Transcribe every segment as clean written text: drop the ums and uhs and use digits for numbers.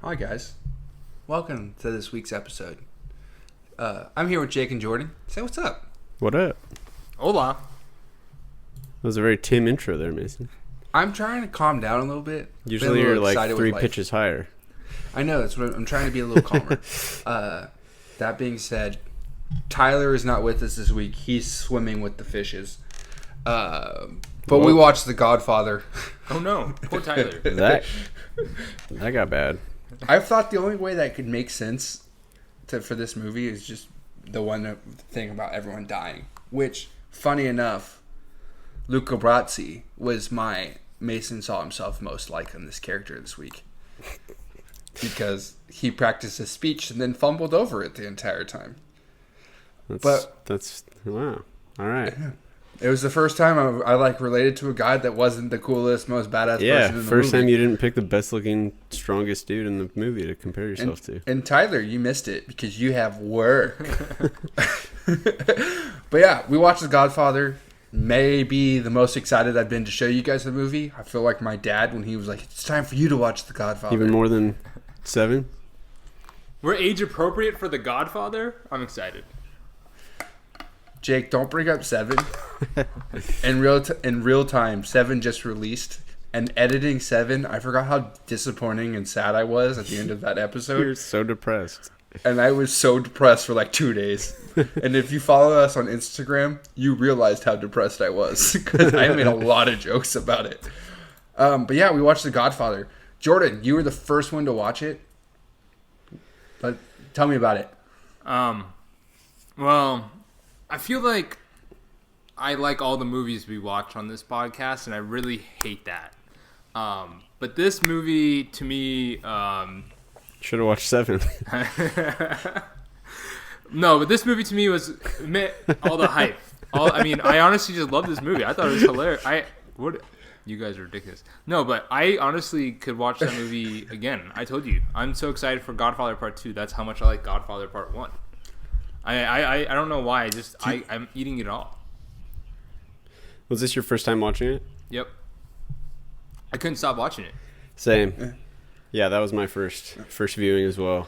Hi guys, welcome to this week's episode. I'm here with Jake and Jordan. Say what's up. What up? Hola. That was a very Tim intro there, Mason. I'm trying to calm down a little bit. Usually you're like 3 pitches higher. I know, that's what I'm trying to be a little calmer. That being said, Tyler is not with us this week. He's swimming with the fishes. But we watched The Godfather. Oh no, poor Tyler. That got bad. I thought the only way that could make sense for this movie is just the one thing about everyone dying. Which, funny enough, Luca Brasi was my Mason saw himself most like in this character this week. Because he practiced his speech and then fumbled over it the entire time. That's wow. All right. It was the first time I related to a guy that wasn't the coolest, most badass person in the movie. First time you didn't pick the best looking, strongest dude in the movie to compare yourself to. And Tyler, you missed it because you have work. But yeah, we watched The Godfather. Maybe the most excited I've been to show you guys the movie. I feel like my dad when he was like, "It's time for you to watch The Godfather." Even more than 7? We're age appropriate for The Godfather. I'm excited. Jake, don't bring up 7. In real time, 7 just released. And editing 7, I forgot how disappointing and sad I was at the end of that episode. You're so depressed. And I was so depressed for like 2 days. And if you follow us on Instagram, you realized how depressed I was. Because I made a lot of jokes about it. But yeah, we watched The Godfather. Jordan, you were the first one to watch it. But tell me about it. Well, I feel like I like all the movies we watch on this podcast, and I really hate that. But this movie, to me... Should have watched 7. No, but this movie to me was all the hype. I honestly just love this movie. I thought it was hilarious. You guys are ridiculous. No, but I honestly could watch that movie again. I told you, I'm so excited for Godfather Part 2. That's how much I like Godfather Part 1. I don't know why. I'm eating it all. Was this your first time watching it? Yep. I couldn't stop watching it. Same. Yeah, that was my first viewing as well.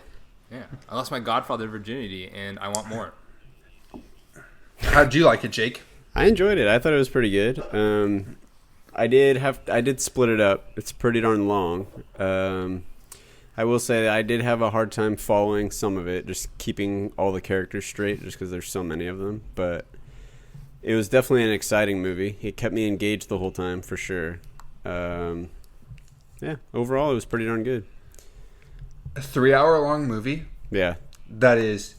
Yeah, I lost my Godfather virginity, and I want more. How'd you like it, Jake? I enjoyed it. I thought it was pretty good. I did split it up. It's pretty darn long. I will say that I did have a hard time following some of it, just keeping all the characters straight, just because there's so many of them. But it was definitely an exciting movie. It kept me engaged the whole time, for sure. Yeah, overall, it was pretty darn good. A 3-hour-long movie. Yeah. That is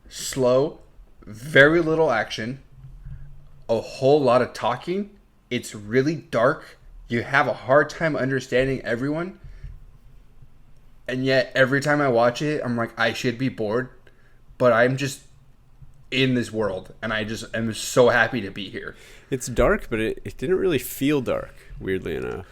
slow, very little action, a whole lot of talking. It's really dark. You have a hard time understanding everyone. And yet, every time I watch it, I'm like, I should be bored, but I'm just in this world, and I just am so happy to be here. It's dark, but it didn't really feel dark, weirdly enough.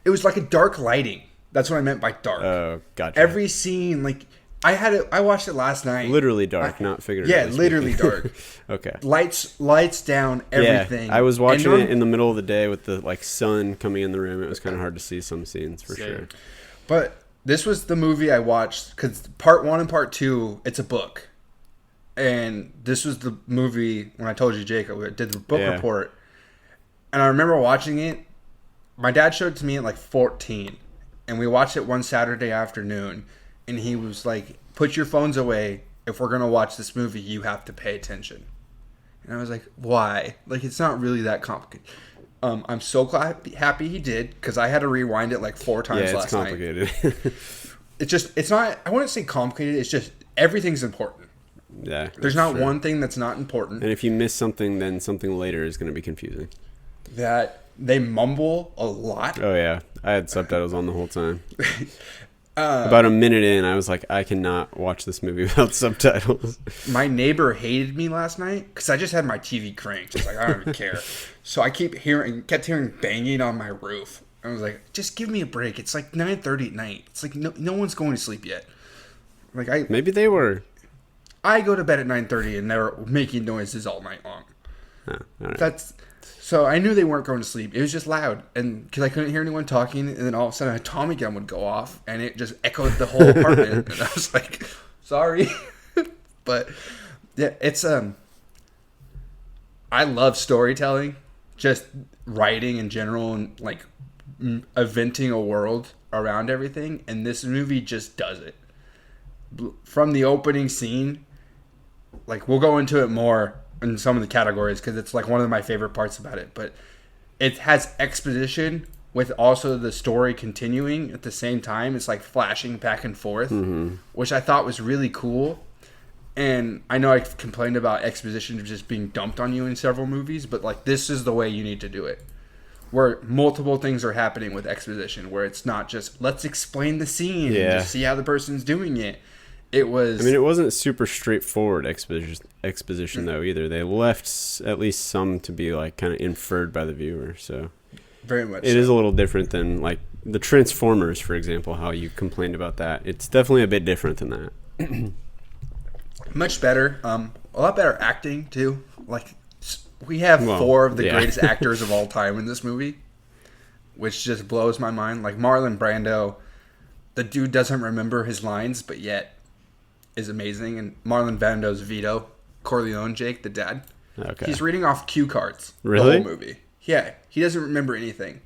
It was like a dark lighting. That's what I meant by dark. Oh, gotcha. Every scene, like, I watched it last night. Literally dark, not figuratively. Yeah, literally dark. Okay. Lights down, everything. Yeah, I was watching it in the middle of the day with the sun coming in the room. It was kind of hard to see some scenes, for sure. But this was the movie I watched, because Part 1 and Part 2, it's a book. And this was the movie, when I told you, Jake, I did the book report. And I remember watching it. My dad showed it to me at like 14. And we watched it one Saturday afternoon. And he was like, put your phones away. If we're going to watch this movie, you have to pay attention. And I was like, why? Like, it's not really that complicated. I'm so happy he did, because I had to rewind it like 4 times last night. Yeah, it's complicated. It's not, I wouldn't say complicated. It's just everything's important. Yeah. There's not one thing that's not important. And if you miss something, then something later is going to be confusing. That they mumble a lot. Oh, yeah. I had subtitles on the whole time. About a minute in, I was like, I cannot watch this movie without subtitles. My neighbor hated me last night because I just had my TV cranked. It's like, I don't even care. So I kept hearing banging on my roof. I was like, just give me a break. It's like 9:30 at night. It's like no one's going to sleep yet. Like Maybe they were. I go to bed at 9:30 and they're making noises all night long. Oh, all right. That's So I knew they weren't going to sleep. It was just loud, and because I couldn't hear anyone talking, and then all of a sudden a Tommy gun would go off, and it just echoed the whole apartment. And I was like, "Sorry," but yeah, it's I love storytelling, just writing in general, and like inventing a world around everything. And this movie just does it. From the opening scene, like we'll go into it more in some of the categories because it's like one of my favorite parts about it. But it has exposition with also the story continuing at the same time. It's like flashing back and forth, which I thought was really cool. And I know I've complained about exposition just being dumped on you in several movies, but like this is the way you need to do it. Where multiple things are happening with exposition, where it's not just let's explain the scene and just see how the person's doing it. It was. I mean, it wasn't super straightforward exposition though either. They left at least some to be like kind of inferred by the viewer. So very much. It is a little different than like the Transformers, for example. How you complained about that. It's definitely a bit different than that. Much better. A lot better acting too. Like we have 4 of the greatest actors of all time in this movie, which just blows my mind. Like Marlon Brando, the dude doesn't remember his lines, but yet is amazing. And Marlon Brando's Vito Corleone, Jake, the dad. Okay. He's reading off cue cards really? The whole movie. Yeah, he doesn't remember anything.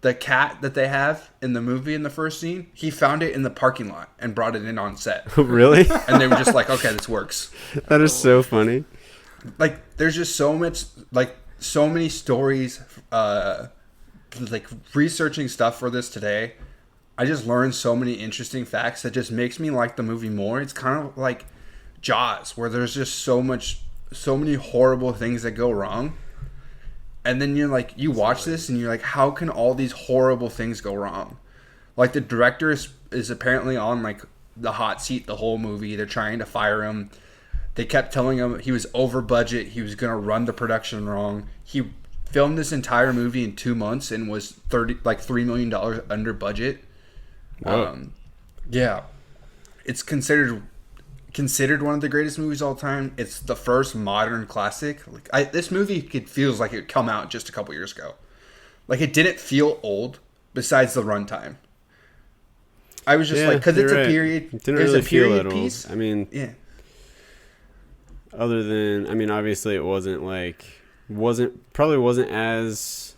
The cat that they have in the movie in the first scene, he found it in the parking lot and brought it in on set. Really? And they were just like, okay, this works. That is so funny. Like, there's just so much, like, so many stories, like, researching stuff for this today. I just learned so many interesting facts that just makes me like the movie more. It's kind of like Jaws, where there's just so many horrible things that go wrong. And then you're like, you watch this and you're like, how can all these horrible things go wrong? Like the director is apparently on like the hot seat the whole movie. They're trying to fire him. They kept telling him he was over budget. He was going to run the production wrong. He filmed this entire movie in 2 months and was $3 million under budget. Yeah, it's considered one of the greatest movies of all time. It's the first modern classic. Like this movie, it feels like it come out just a couple years ago. Like it didn't feel old. Besides the runtime, I was just like, because it's a period. It didn't really feel that piece. Old. I mean, yeah. Other than, I mean, obviously it probably wasn't as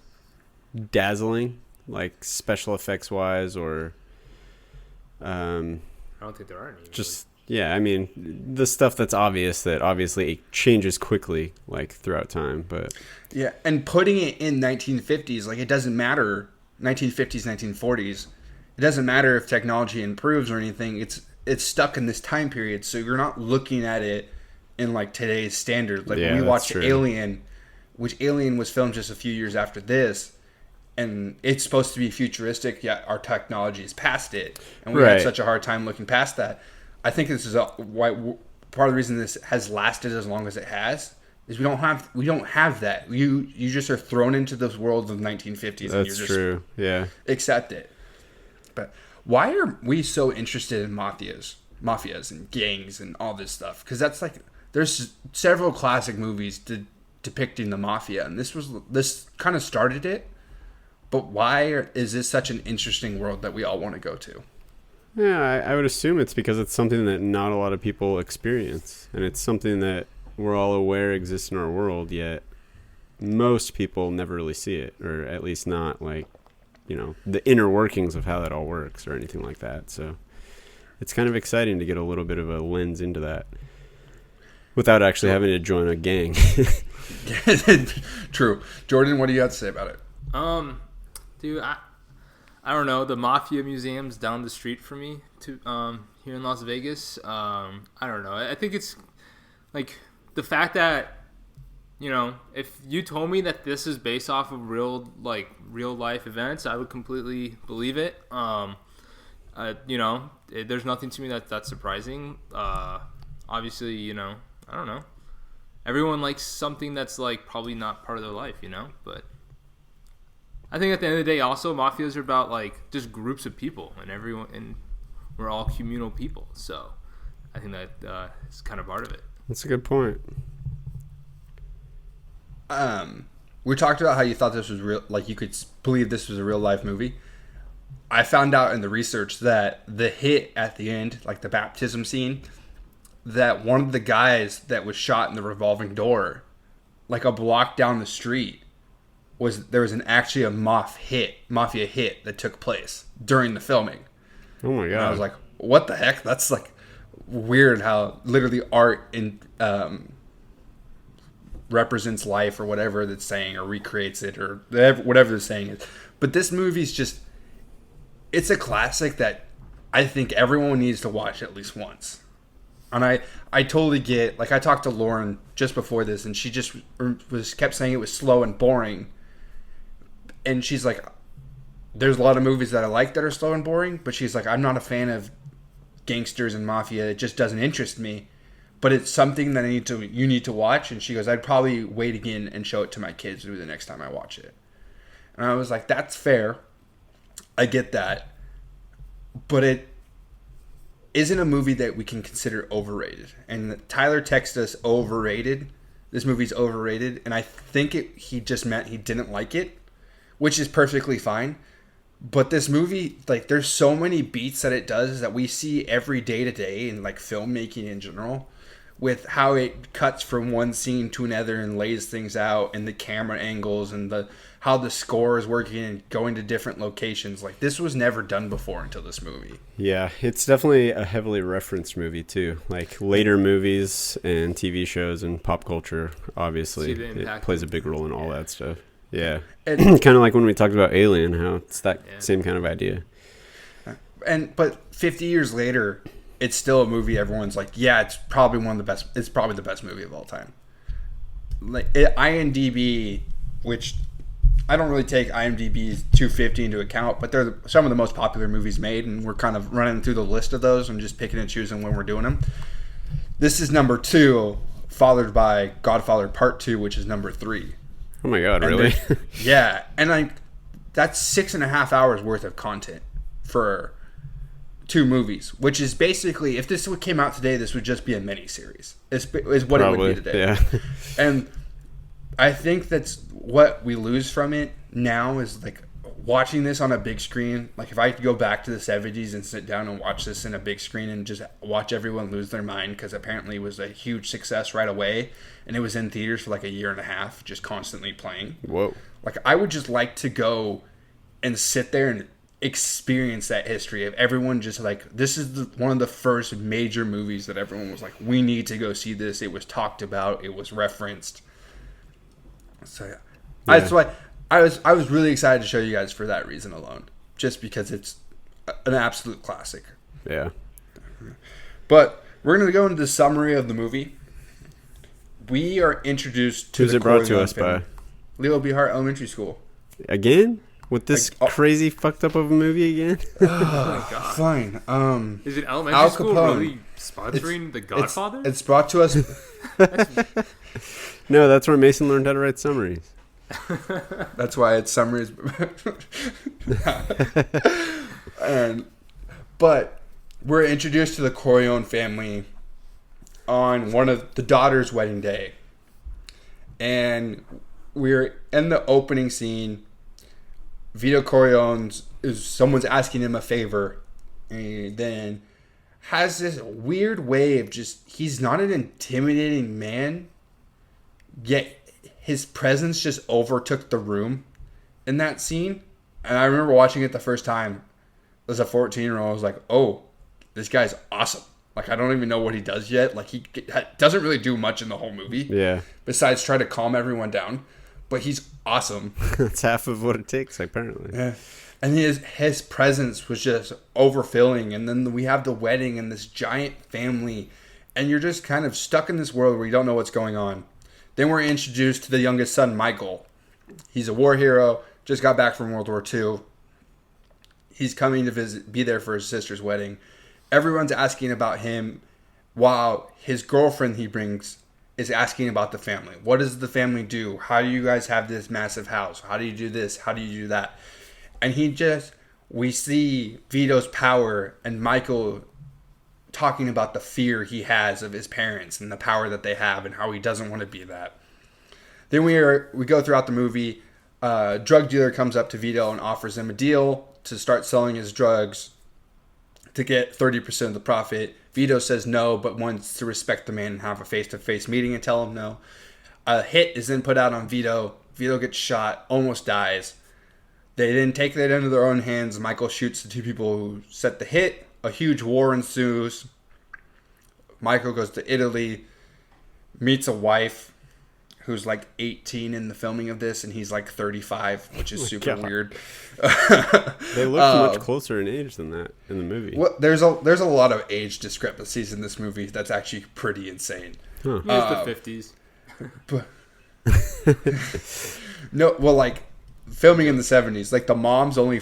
dazzling, like special effects wise, or I don't think there are any. Just. Yeah, I mean, the stuff that's obvious that obviously it changes quickly, like, throughout time, but... Yeah, and putting it in 1950s, like, it doesn't matter, 1950s, 1940s, it doesn't matter if technology improves or anything, it's stuck in this time period, so you're not looking at it in, like, today's standards. Like, when we watched Alien, which Alien was filmed just a few years after this, and it's supposed to be futuristic, yet our technology is past it, and we had such a hard time looking past that. I think this is why part of the reason this has lasted as long as it has is we don't have that. You just are thrown into those worlds of 1950s. That's and you just true. Yeah. Accept it. But why are we so interested in mafias and gangs and all this stuff? Because that's like there's several classic movies depicting the mafia, and this kind of started it. But why is this such an interesting world that we all want to go to? Yeah, I would assume it's because it's something that not a lot of people experience. And it's something that we're all aware exists in our world, yet most people never really see it. Or at least not, like, you know, the inner workings of how that all works or anything like that. So it's kind of exciting to get a little bit of a lens into that without actually having to join a gang. True. Jordan, what do you have to say about it? Dude, I don't know, the Mafia Museum's down the street for me here in Las Vegas. I don't know. I think it's like the fact that, you know, if you told me that this is based off of real life events, I would completely believe it. You know, there's nothing to me that's surprising. Obviously, you know, I don't know. Everyone likes something that's like probably not part of their life, you know, but I think at the end of the day, also, mafias are about, like, just groups of people, and we're all communal people. So I think that is kind of part of it. That's a good point. we talked about how you thought this was real, like you could believe this was a real life movie. I found out in the research that the hit at the end, like the baptism scene, that one of the guys that was shot in the revolving door, like a block down the street, there was actually a mafia hit that took place during the filming. Oh my god! And I was like, what the heck? That's like weird how literally art in represents life or whatever that's saying, or recreates it, or whatever the saying is. But this movie's just, it's a classic that I think everyone needs to watch at least once. And I totally get, like I talked to Lauren just before this, and she just kept saying it was slow and boring. And she's like, there's a lot of movies that I like that are slow and boring, but she's like, I'm not a fan of gangsters and mafia. It just doesn't interest me. But it's something that you need to watch. And she goes, I'd probably wait again and show it to my kids the next time I watch it. And I was like, that's fair. I get that. But it isn't a movie that we can consider overrated. And Tyler texted us overrated. This movie's overrated. And I think he just meant he didn't like it, which is perfectly fine. But this movie, like, there's so many beats that it does that we see every day to day in, like, filmmaking in general, with how it cuts from one scene to another and lays things out, and the camera angles, and how the score is working and going to different locations. Like, this was never done before until this movie. Yeah, it's definitely a heavily referenced movie too. Like later movies and TV shows and pop culture, obviously, it plays a big role in all that stuff. Yeah, kind of like when we talked about Alien, how it's that same kind of idea. But 50 years later, it's still a movie everyone's like, yeah, it's probably one of the best. It's probably the best movie of all time. Like IMDb, which I don't really take IMDb's 250 into account, but they're some of the most popular movies made, and we're kind of running through the list of those and just picking and choosing when we're doing them. This is number 2, followed by Godfather Part 2, which is number 3. Oh my god, really? Yeah, and that's 6.5 hours worth of content for 2 movies, which is basically, if this came out today, this would just be a miniseries. Is what Probably, it would be today. Yeah. And I think that's what we lose from it now is like watching this on a big screen. Like if I could go back to the 70s and sit down and watch this in a big screen and just watch everyone lose their mind, because apparently it was a huge success right away, and it was in theaters for like a year and a half, just constantly playing. Whoa. Like I would just like to go and sit there and experience that history of everyone just like, this is one of the first major movies that everyone was like, we need to go see this. It was talked about. It was referenced. So yeah. That's why I was really excited to show you guys for that reason alone, just because it's an absolute classic. Yeah. But we're going to go into the summary of the movie. We are introduced to Who's it brought to us by? Leo B. Hart Elementary School. Again? With this crazy fucked up of a movie again? Oh my god. Fine. Is it elementary school really sponsoring The Godfather? It's brought to us. No, that's where Mason learned how to write summaries. That's why it's summaries. But we're introduced to the Corleone family on one of the daughter's wedding day. And we're in the opening scene. Vito Corleone's someone's asking him a favor, and then has this weird way of just, he's not an intimidating man, yet his presence just overtook the room in that scene. And I remember watching it the first time as a 14-year-old. I was like, oh, this guy's awesome. Like, I don't even know what he does yet. Like, he doesn't really do much in the whole movie. Yeah. Besides try to calm everyone down. But he's awesome. That's half of what it takes, apparently. Yeah. And his presence was just overfilling. And then we have the wedding and this giant family. And you're just kind of stuck in this world where you don't know what's going on. Then we're introduced to the youngest son, Michael. He's a war hero, just got back from World War II. He's coming to be there for his sister's wedding. Everyone's asking about him, while his girlfriend he brings is asking about the family. What does the family do? How do you guys have this massive house? How do you do this? How do you do that? And we see Vito's power and Michael talking about the fear he has of his parents and the power that they have and how he doesn't want to be that. Then we go throughout the movie. Drug dealer comes up to Vito and offers him a deal to start selling his drugs to get 30% of the profit. Vito says no, but wants to respect the man and have a face-to-face meeting and tell him no. A hit is then put out on Vito. Vito gets shot, almost dies. They then take that into their own hands. Michael shoots the two people who set the hit. A huge war ensues. Michael goes to Italy, meets a wife who's like 18 in the filming of this, and he's like 35, which is super weird. They look much closer in age than that in the movie. Well, there's a lot of age discrepancies in this movie that's actually pretty insane. Huh. It's the 50s. No, well, like filming in the 70s, like the mom's only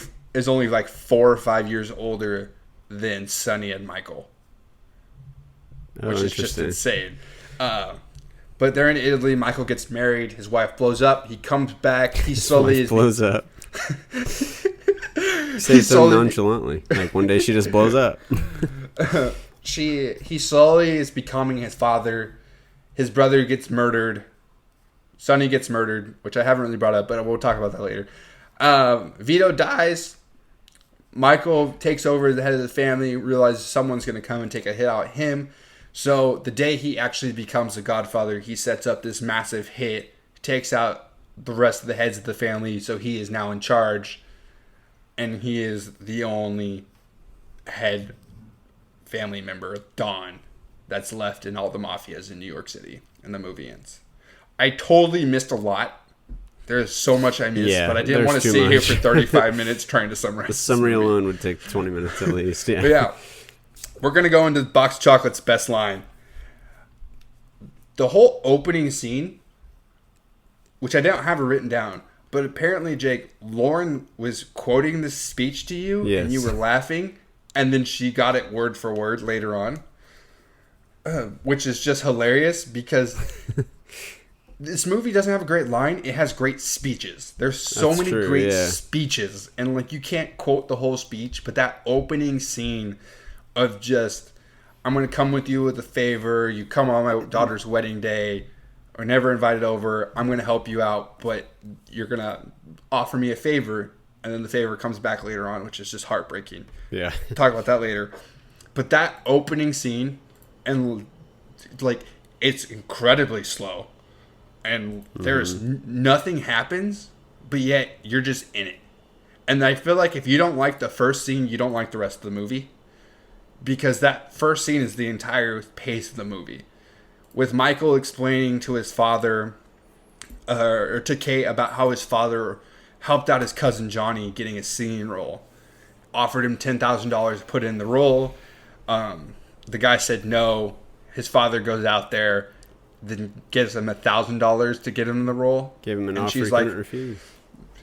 like 4 or 5 years older than Sonny and Michael, which is just insane. But they're in Italy. Michael gets married. His wife blows up. He comes back. He slowly blows up. Say so nonchalantly. Like one day she just blows up. He slowly is becoming his father. His brother gets murdered. Sonny gets murdered, which I haven't really brought up, but we'll talk about that later. Vito dies. Michael takes over as the head of the family, realizes someone's going to come and take a hit out at him. So the day he actually becomes the Godfather, he sets up this massive hit, takes out the rest of the heads of the family, so he is now in charge. And he is the only head family member, Don, that's left in all the mafias in New York City. And the movie ends. I totally missed a lot. There's so much I missed, but I didn't want to sit here for 35 minutes trying to summarize. The summary alone would take 20 minutes at least. Yeah. But yeah, we're going to go into Box of Chocolate's best line. The whole opening scene, which I don't have it written down, but apparently, Jake, Lauren was quoting this speech to you, and you were laughing, and then she got it word for word later on, which is just hilarious because... This movie doesn't have a great line. It has great speeches. There's so many great speeches. And, like, you can't quote the whole speech. But that opening scene of just, I'm going to come with you with a favor. You come on my daughter's wedding day. Or never invited over. I'm going to help you out. But you're going to offer me a favor. And then the favor comes back later on, which is just heartbreaking. Yeah. We'll talk about that later. But that opening scene, and, like, it's incredibly slow. And there's nothing happens, but yet you're just in it. And I feel like if you don't like the first scene, you don't like the rest of the movie. Because that first scene is the entire pace of the movie. With Michael explaining to his father, or to Kate, about how his father helped out his cousin Johnny getting a singing role. Offered him $10,000 to put in the role. The guy said no. His father goes out there, then gives him $1,000 to get him in the role. Gave him an offer he couldn't refuse.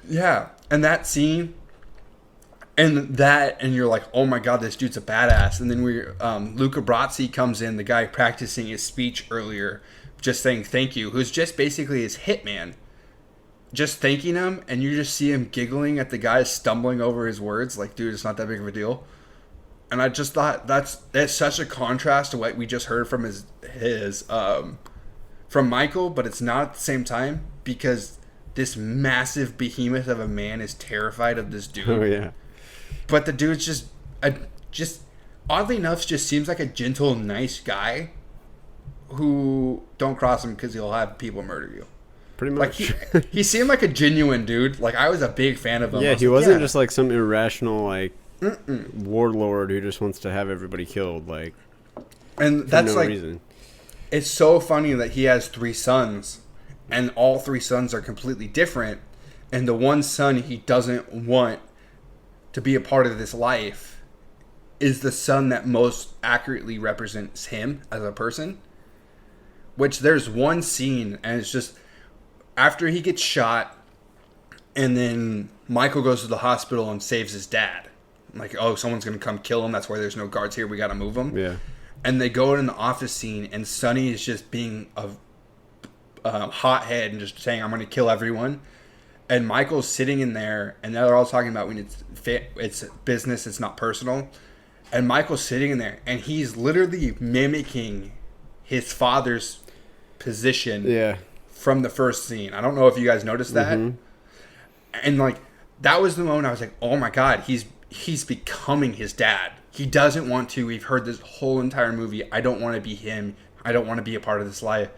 Yeah, and that scene, and you're like, oh my god, this dude's a badass. And then Luca Brasi comes in, the guy practicing his speech earlier, just saying thank you, who's just basically his hitman, just thanking him, and you just see him giggling at the guy stumbling over his words, like, dude, it's not that big of a deal. And I just thought that's such a contrast to what we just heard from from Michael, but it's not at the same time, because this massive behemoth of a man is terrified of this dude. Oh yeah. But the dude's just oddly enough, just seems like a gentle, nice guy who don't cross him because he'll have people murder you. Pretty much. Like he seemed like a genuine dude. Like I was a big fan of him. Yeah, he wasn't just like some irrational like warlord who just wants to have everybody killed. Like, and that's no like reason. It's so funny that he has 3 sons, and all 3 sons are completely different. And the one son he doesn't want to be a part of this life is the son that most accurately represents him as a person. Which there's one scene, and it's just after he gets shot, and then Michael goes to the hospital and saves his dad. Like, oh, someone's going to come kill him. That's why there's no guards here. We got to move him. Yeah. And they go in the office scene, and Sonny is just being a hothead and just saying, I'm going to kill everyone. And Michael's sitting in there, and they're all talking about when it's business, it's not personal. And Michael's sitting in there, and he's literally mimicking his father's position from the first scene. I don't know if you guys noticed that. Mm-hmm. And like that was the moment I was like, oh my God, he's becoming his dad. He doesn't want to. We've heard this whole entire movie. I don't want to be him. I don't want to be a part of this life.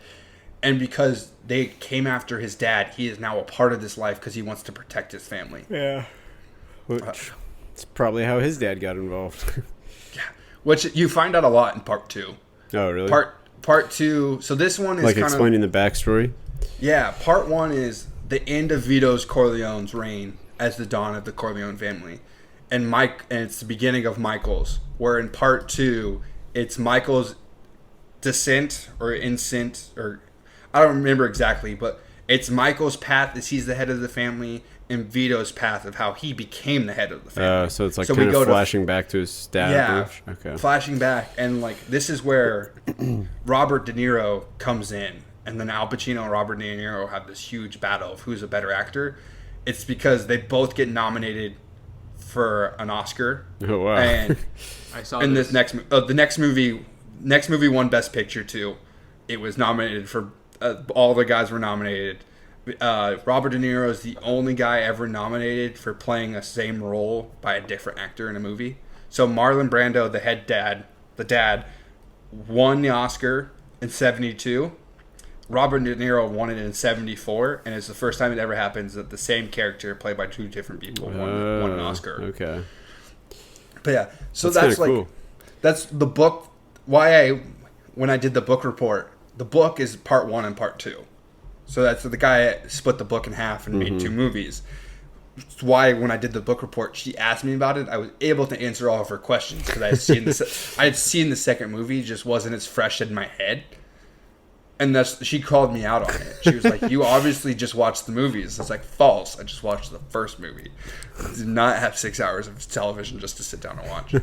And because they came after his dad, he is now a part of this life because he wants to protect his family. Yeah. Which it's probably how his dad got involved. Yeah. Which you find out a lot in part 2. Oh, really? Part 2. So this one is like explaining the backstory? Yeah. Part 1 is the end of Vito Corleone's reign as the dawn of the Corleone family. And it's the beginning of Michael's. Where in part 2, it's Michael's descent or incent, or I don't remember exactly, but it's Michael's path as he's the head of the family, and Vito's path of how he became the head of the family. So it's like kind of flashing back to his dad. Yeah, okay. Flashing back, and like this is where Robert De Niro comes in, and then Al Pacino and Robert De Niro have this huge battle of who's a better actor. It's because they both get nominated for an Oscar. Oh wow! And I saw this the next movie won Best Picture too. It was nominated for all the guys were nominated. Robert De Niro is the only guy ever nominated for playing the same role by a different actor in a movie. So Marlon Brando, the dad, won the Oscar in '72. Robert De Niro won it in '74, and it's the first time it ever happens that the same character played by two different people won an Oscar. Okay. But yeah, so that's like cool. That's the book. When I did the book report, the book is part 1 and part 2. So that's the guy split the book in half and made 2 movies. That's why when I did the book report, she asked me about it. I was able to answer all of her questions because I had seen the second movie, just wasn't as fresh in my head. And she called me out on it. She was like, "You obviously just watched the movies." It's like, false. I just watched the first movie. I did not have 6 hours of television just to sit down and watch.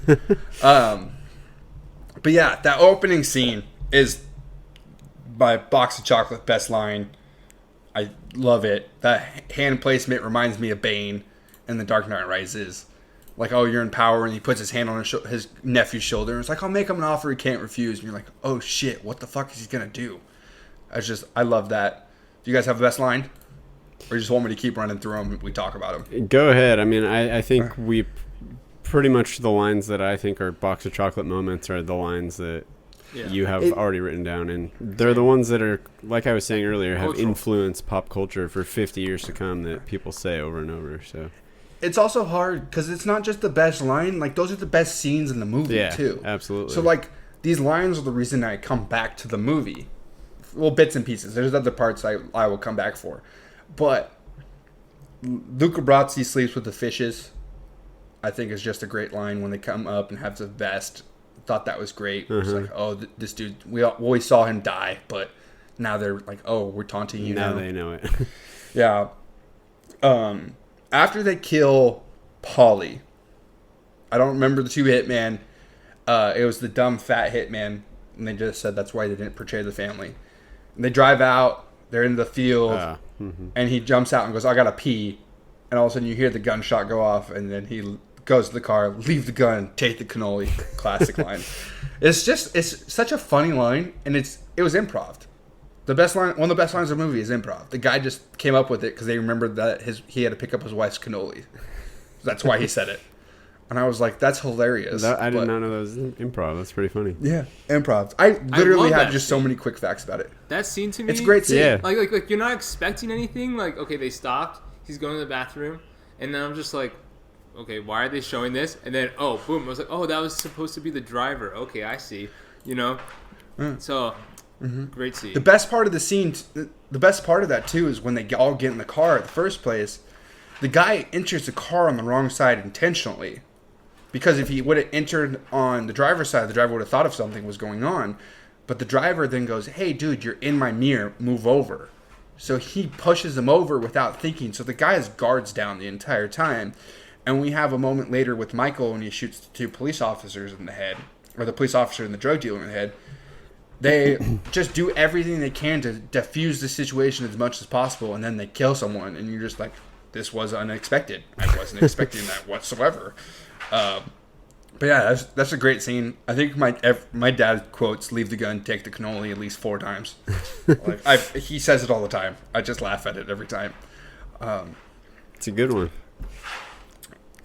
But yeah, that opening scene is my box of chocolate best line. I love it. That hand placement reminds me of Bane in The Dark Knight Rises. Like, oh, you're in power, and he puts his hand on his nephew's shoulder. And it's like, I'll make him an offer he can't refuse. And you're like, oh shit, what the fuck is he gonna do? I love that. Do you guys have the best line? Or you just want me to keep running through them and we talk about them? Go ahead. I mean, I think we pretty much the lines that I think are box of chocolate moments are the lines that you have already written down. And they're the ones that are, like I was saying earlier, have influenced pop culture for 50 years to come that people say over and over. So it's also hard because it's not just the best line. Like, those are the best scenes in the movie, too. Absolutely. So, like, these lines are the reason I come back to the movie. Well, bits and pieces. There's other parts I will come back for. But Luca Brasi sleeps with the fishes, I think, is just a great line when they come up and have the vest. Thought that was great. It's like, oh, this dude, we always saw him die, but now they're like, oh, we're taunting you now. Now they know it. Yeah. After they kill Paulie, I don't remember the 2 hitmen. It was the dumb fat hitman, and they just said that's why they didn't portray the family. And they drive out. They're in the field, and he jumps out and goes, "I gotta pee." And all of a sudden, you hear the gunshot go off, and then he goes to the car, leave the gun, take the cannoli. Classic line. It's such a funny line, and it was improv. The best line, one of the best lines of the movie is improv. The guy just came up with it because they remembered that he had to pick up his wife's cannoli. That's why he said it. And I was like, that's hilarious. I did not know that was improv. That's pretty funny. Yeah, improv. I literally have just so many quick facts about it. That scene to me, it's a great scene. Yeah. Like you're not expecting anything. Like, okay, they stopped. He's going to the bathroom, and then I'm just like, okay, why are they showing this? And then, oh, boom! I was like, oh, that was supposed to be the driver. Okay, I see. You know, so great scene. The best part of the scene, the best part of that too, is when they all get in the car. In the first place, the guy enters the car on the wrong side intentionally. Because if he would have entered on the driver's side, the driver would have thought of something was going on. But the driver then goes, hey, dude, you're in my mirror. Move over. So he pushes him over without thinking. So the guy has guards down the entire time. And we have a moment later with Michael when he shoots the 2 police officers in the head. Or the police officer and the drug dealer in the head. They just do everything they can to diffuse the situation as much as possible. And then they kill someone. And you're just like, this was unexpected. I wasn't expecting that whatsoever. But yeah, that's a great scene. I think my dad quotes "Leave the gun, take the cannoli" at least 4 times. He says it all the time. I just laugh at it every time. It's a good one.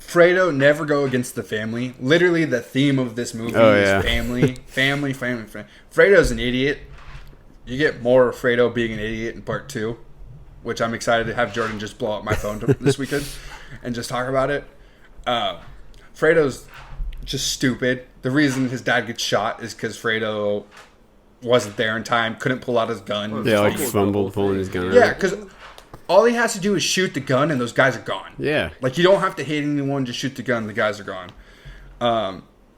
Fredo, never go against the family. Literally, the theme of this movie is family. Fredo's an idiot. You get more of Fredo being an idiot in part 2, which I'm excited to have Jordan just blow up my phone this weekend and just talk about it. Fredo's just stupid. The reason his dad gets shot is because Fredo wasn't there in time, couldn't pull out his gun. Yeah, like fumbled pulling his gun out. Yeah, because all he has to do is shoot the gun and those guys are gone. Yeah. Like, you don't have to hit anyone, just shoot the gun, the guys are gone.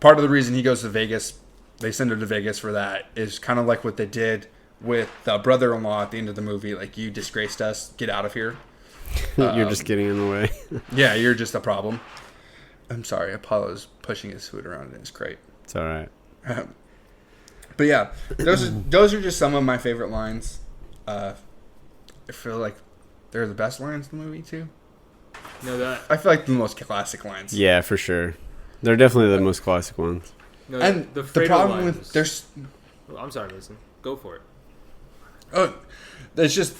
Part of the reason he goes to Vegas, they send him to Vegas for that, is kind of like what they did with the brother-in-law at the end of the movie. Like, you disgraced us, get out of here. You're just getting in the way. Yeah, you're just a problem. I'm sorry, Apollo's pushing his food around in his crate. It's all right. But yeah, those are just some of my favorite lines. I feel like they're the best lines in the movie too. No, I feel like the most classic lines. Yeah, for sure. They're definitely the most classic ones. No, And the problem with there's. I'm sorry, listen. Go for it. Oh, it's just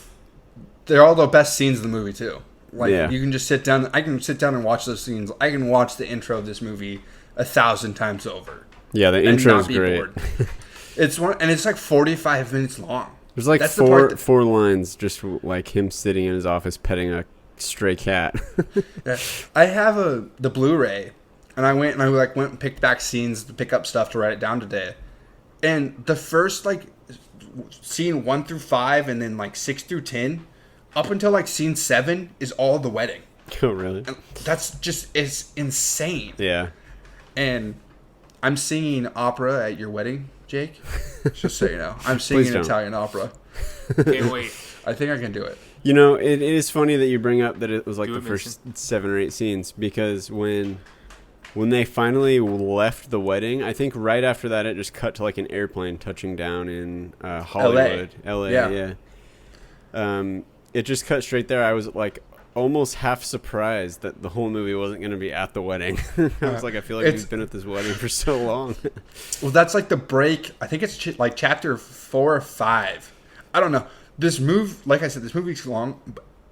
they're all the best scenes in the movie too. Like, Yeah. you can just sit down. I can sit down and watch those scenes. I can watch the intro of this movie 1,000 times over. Yeah, the and intro is not be great. bored. It's like 45 minutes long. There's like That's the part four lines just like him sitting in his office petting a stray cat. Yeah. I have the Blu-ray, and I went and picked back scenes to pick up stuff to write it down today. And the first like scene 1 through 5, and then like 6 through 10, up until like scene 7 is all the wedding. Oh, really? And that's just it's insane. Yeah. And I'm singing opera at your wedding, Jake. Just so you know, I'm singing Please don't. Italian opera. Can't wait. I think I can do it. You know, it is funny that you bring up that it was like Do the it, first 7 or 8 scenes, because when they finally left the wedding, I think right after that it just cut to like an airplane touching down in Hollywood, LA. Yeah. It just cut straight there. I was like almost half surprised that the whole movie wasn't going to be at the wedding. I was like, I feel like we've been at this wedding for so long. Well, that's like the break. I think it's like chapter 4 or 5. I don't know. This like I said, this movie's long,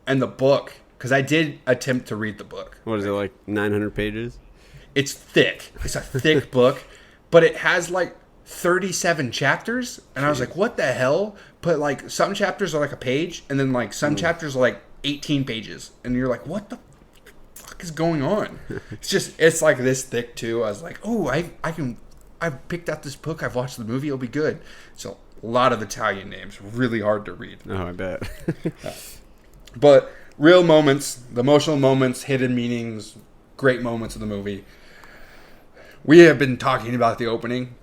and the book, because I did attempt to read the book. What is it, like 900 pages? It's thick. It's a thick book, but it has like 37 chapters, and I was like, what the hell? But like some chapters are like a page, and then like some chapters are like 18 pages, and you're like, what the fuck is going on? It's like this thick too. I was like, oh, I've picked out this book, I've watched the movie, it'll be good. So a lot of Italian names, really hard to read. Oh, I bet. But real moments, the emotional moments, hidden meanings, great moments of the movie. We have been talking about the opening.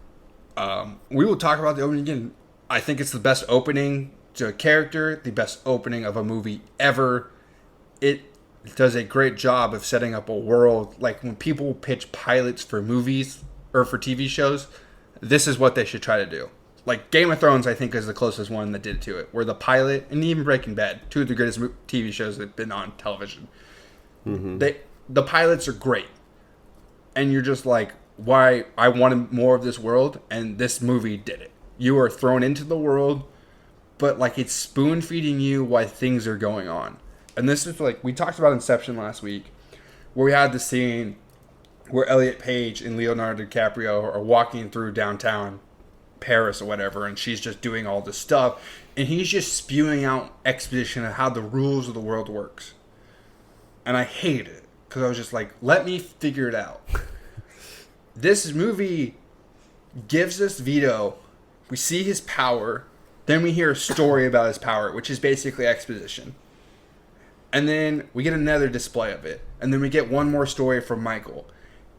We will talk about the opening again. I think it's the best opening to a character, the best opening of a movie ever. It does a great job of setting up a world. Like when people pitch pilots for movies or for TV shows, this is what they should try to do. Like Game of Thrones, I think, is the closest one that did to it. Where the pilot, and even Breaking Bad, 2 of the greatest TV shows that have been on television. Mm-hmm. The pilots are great. And you're just like, why? I wanted more of this world, and this movie did it. You are thrown into the world, but like it's spoon feeding you why things are going on. And this is like, we talked about Inception last week, where we had the scene where Elliot Page and Leonardo DiCaprio are walking through downtown Paris or whatever, and she's just doing all this stuff, and he's just spewing out exposition of how the rules of the world works. And I hated it, because I was just like, let me figure it out. This movie gives us Vito. We see his power. Then we hear a story about his power, which is basically exposition. And then we get another display of it. And then we get one more story from Michael.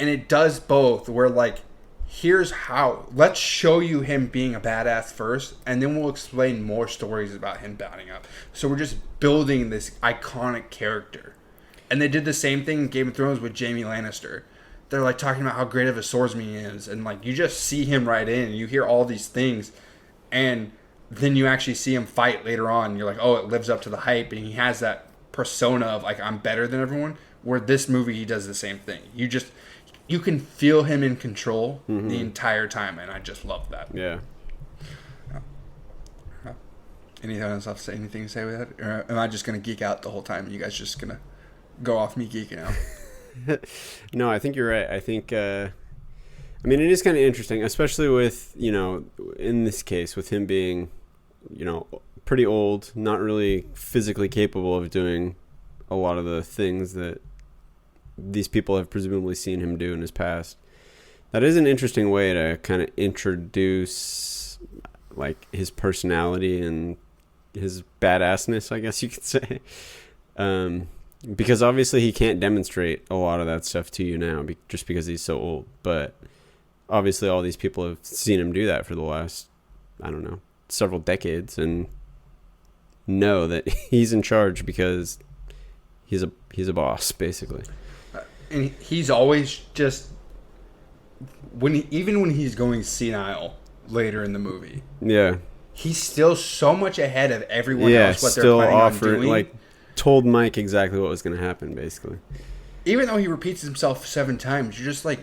And it does both, where like, here's how. Let's show you him being a badass first, and then we'll explain more stories about him bounding up. So we're just building this iconic character. And they did the same thing in Game of Thrones with Jaime Lannister. They're like talking about how great of a swordsman he is, and like you just see him right in, and you hear all these things, and then you actually see him fight later on. And you're like, oh, it lives up to the hype, and he has that persona of like, I'm better than everyone. Where this movie, he does the same thing. you can feel him in control the entire time, and I just love that. Yeah. Anything else to say? Anything to say with that? Or am I just gonna geek out the whole time? And you guys just gonna go off me geeking out? No, I think you're right. I think. I mean, it is kind of interesting, especially with, you know, in this case, with him being, you know, pretty old, not really physically capable of doing a lot of the things that these people have presumably seen him do in his past. That is an interesting way to kind of introduce, like, his personality and his badassness, I guess you could say. Because obviously he can't demonstrate a lot of that stuff to you now just because he's so old. But obviously all these people have seen him do that for the last, I don't know, several decades, and know that he's in charge because he's a boss, basically. And he's always just even when he's going senile later in the movie. Yeah. He's still so much ahead of everyone else what they're planning on doing. Like, told Mike exactly what was going to happen, basically. Even though he repeats himself 7 times, you're just like,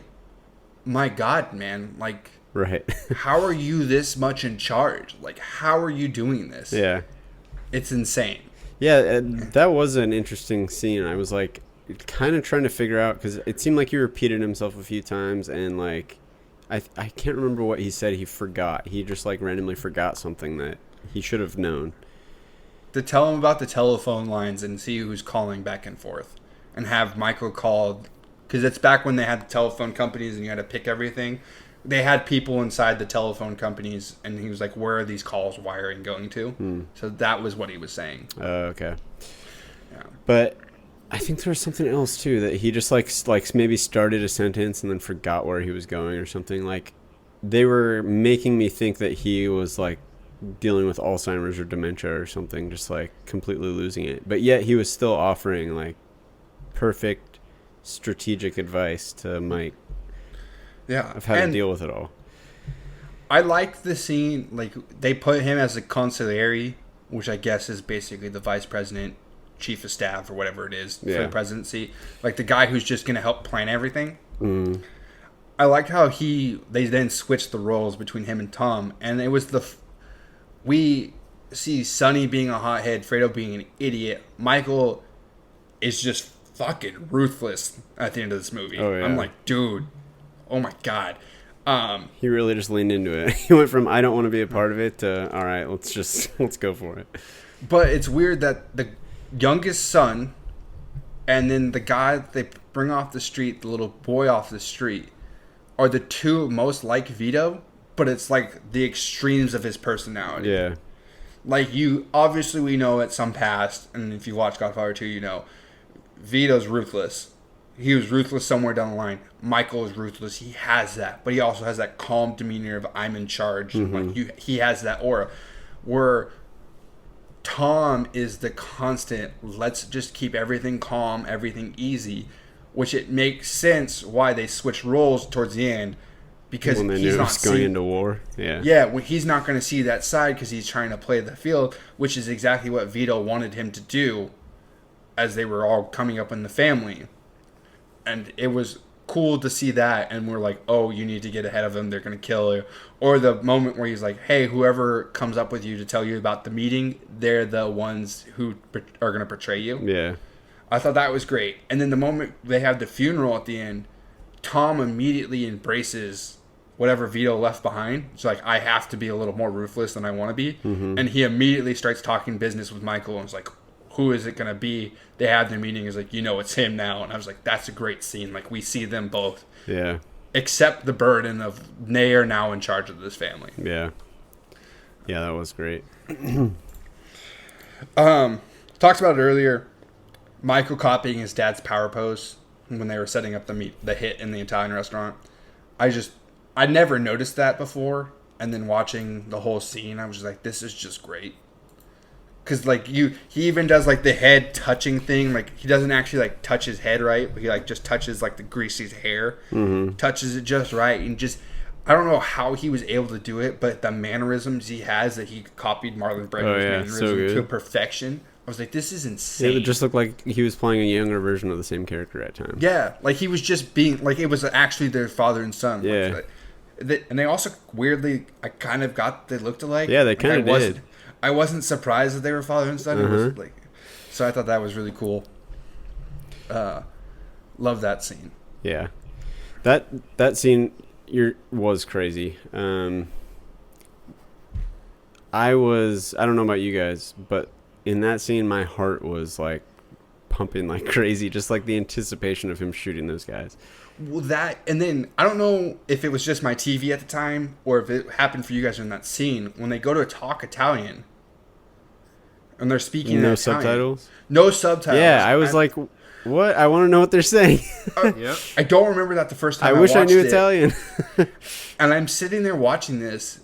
my God, man. Like, right. how are you this much in charge? Like, how are you doing this? Yeah. It's insane. Yeah, that was an interesting scene. I was like, kind of trying to figure out, because it seemed like he repeated himself a few times, and like I can't remember what he said. He forgot. He just like randomly forgot something that he should have known. To tell him about the telephone lines and see who's calling back and forth, and have Michael call, because it's back when they had the telephone companies and you had to pick everything. They had people inside the telephone companies, and he was like, where are these calls wiring going to? So that was what he was saying. Okay. Yeah. But I think there was something else too, that he just like maybe started a sentence and then forgot where he was going or something. Like, they were making me think that he was like dealing with Alzheimer's or dementia or something, just like completely losing it. But yet he was still offering like perfect strategic advice to Mike. Yeah, of how to deal with it all. I like the scene, like, they put him as a consigliere, which I guess is basically the vice president, chief of staff, or whatever it is for the presidency. Like, the guy who's just going to help plan everything. I like how they then switched the roles between him and Tom, and it was we see Sonny being a hothead, Fredo being an idiot. Michael is just fucking ruthless at the end of this movie. Oh, yeah. I'm like, dude. Oh my God. He really just leaned into it. He went from, I don't want to be a part of it, to, all right, let's go for it. But it's weird that the youngest son and then the guy that they bring off the street, the little boy off the street, are the two most like Vito, but it's like the extremes of his personality. Yeah. Like, obviously we know at some past, and if you watch Godfather 2, you know, Vito's ruthless. He was ruthless somewhere down the line. Michael is ruthless. He has that. But he also has that calm demeanor of, I'm in charge. Like, he has that aura. Where Tom is the constant, let's just keep everything calm, everything easy. Which it makes sense why they switch roles towards the end. Because when they he's knew not going into war. Yeah, well, he's not going to see that side because he's trying to play the field. Which is exactly what Vito wanted him to do as they were all coming up in the family. And it was cool to see that, and we're like, oh, you need to get ahead of them, they're going to kill you. Or the moment where he's like, hey, whoever comes up with you to tell you about the meeting, they're the ones who are going to betray you. Yeah. I thought that was great. And then the moment they have the funeral at the end, Tom immediately embraces whatever Vito left behind. It's like, I have to be a little more ruthless than I want to be. And he immediately starts talking business with Michael, and it's like, who is it going to be? They have their meeting. Is like, it's him now. And I was like, that's a great scene. Like, we see them both. Yeah. Accept the burden of they are now in charge of this family. Yeah. Yeah, that was great. Talked about it earlier. Michael copying his dad's power pose when they were setting up the hit in the Italian restaurant. I never noticed that before. And then watching the whole scene, I was just like, this is just great. Because, like, he even does, like, the head touching thing. Like, he doesn't actually, like, touch his head right. But he, like, just touches, like, the greasy's hair. Touches it just right. And just, I don't know how he was able to do it. But the mannerisms he has, that he copied Marlon Brando's mannerism to perfection. I was like, this is insane. It just looked like he was playing a younger version of the same character at times. Yeah, like he was just being like it was actually their father and son. Yeah. And they also weirdly, I kind of got they looked alike. Yeah, they kind of did. I wasn't surprised that they were father and son. It was like, so I thought that was really cool. Love that scene. Yeah, that scene was crazy. I don't know about you guys, but in that scene, my heart was like pumping like crazy, just like the anticipation of him shooting those guys. Well, that, and then I don't know if it was just my TV at the time or if it happened for you guys in that scene when they go to talk Italian and they're speaking in Italian. Subtitles? No subtitles. Yeah, I was like, what? I want to know what they're saying. Yep. I don't remember that the first time I wish I knew it. Italian. And I'm sitting there watching this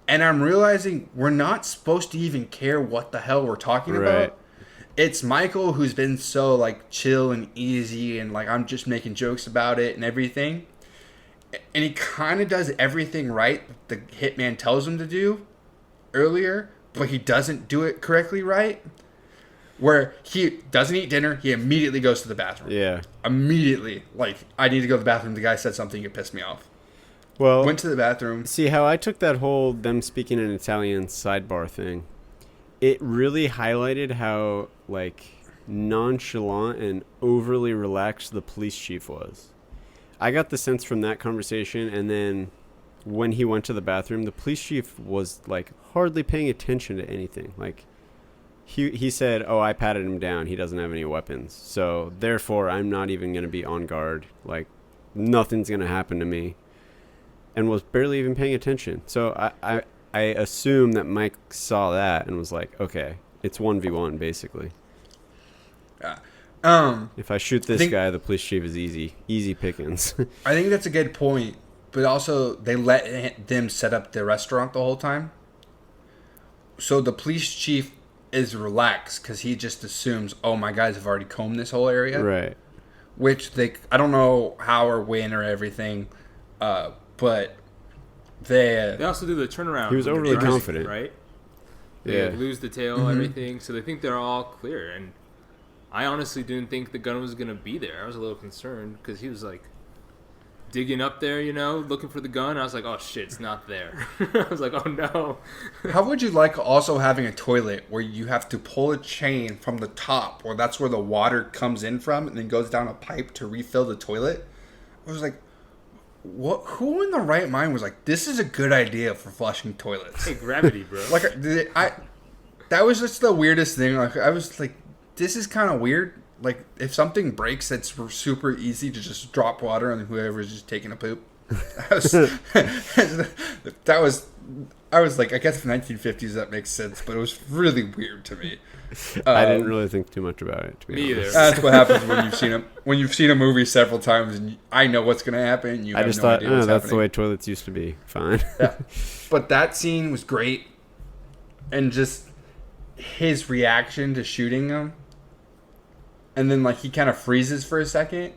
and I'm realizing we're not supposed to even care what the hell we're talking about. It's Michael who's been so like chill and easy and like I'm just making jokes about it and everything. And he kind of does everything right the hitman tells him to do earlier, but he doesn't do it correctly right. Where he doesn't eat dinner, he immediately goes to the bathroom. Yeah. Immediately. Like, I need to go to the bathroom. The guy said something that pissed me off. Well, went to the bathroom. See how I took that whole them speaking in Italian sidebar thing. It really highlighted how like nonchalant and overly relaxed the police chief was. I got the sense from that conversation, and then when he went to the bathroom, the police chief was like hardly paying attention to anything. Like he said, "Oh, I patted him down. He doesn't have any weapons, so therefore I'm not even going to be on guard. Like nothing's going to happen to me." And was barely even paying attention. So I assume that Mike saw that and was like, okay, it's 1v1 basically. If I shoot this guy, the police chief is easy pickings. I think that's a good point, but also they let them set up the restaurant the whole time. So the police chief is relaxed because he just assumes, oh, my guys have already combed this whole area. Right. Which I don't know how or when or everything, but they also do the turnaround. He was overly confident, right? They lose the tail, everything. So they think they're all clear. And I honestly didn't think the gun was gonna be there. I was a little concerned because he was like digging up there, looking for the gun. I was like, oh shit, it's not there. I was like, oh no. How would you like also having a toilet where you have to pull a chain from the top, or that's where the water comes in from, and then goes down a pipe to refill the toilet? I was like, what? Who in the right mind was like, this is a good idea for flushing toilets? Hey, gravity, bro. Like, that was just the weirdest thing. Like, I was like, this is kind of weird. Like, if something breaks, it's super easy to just drop water on whoever's just taking a poop. I was like, I guess the 1950s, that makes sense, but it was really weird to me. I didn't really think too much about it, to be me honest. either. That's what happens when you've seen a movie several times, and I know what's going to happen. You I have just no thought, idea what's that's happening. the way toilets used to be. Fine. Yeah. But that scene was great, and just his reaction to shooting him, and then like he kind of freezes for a second,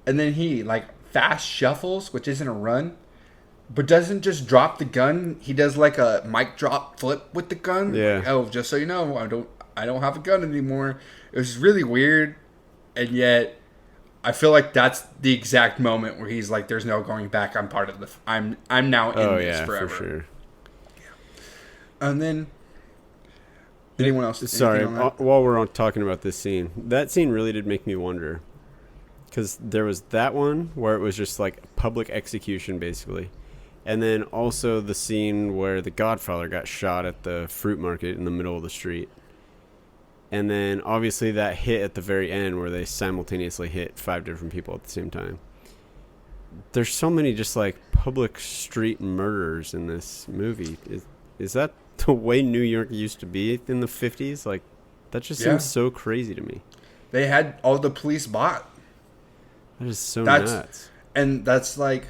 and then he like fast shuffles, which isn't a run, but doesn't just drop the gun. He does like a mic drop flip with the gun. Yeah. Like, oh, just so you know, I don't have a gun anymore. It was really weird, and yet I feel like that's the exact moment where he's like, "There's no going back. I'm part of the. I'm now in this forever." For sure. And then, anyone else? Sorry, while we're talking about this scene, that scene really did make me wonder, because there was that one where it was just like public execution, basically. And then also the scene where the Godfather got shot at the fruit market in the middle of the street. And then obviously that hit at the very end where they simultaneously hit 5 different people at the same time. There's so many just like public street murders in this movie. Is that the way New York used to be in the 50s? Like, that just seems so crazy to me. They had all the police bought. That is so nuts. And that's like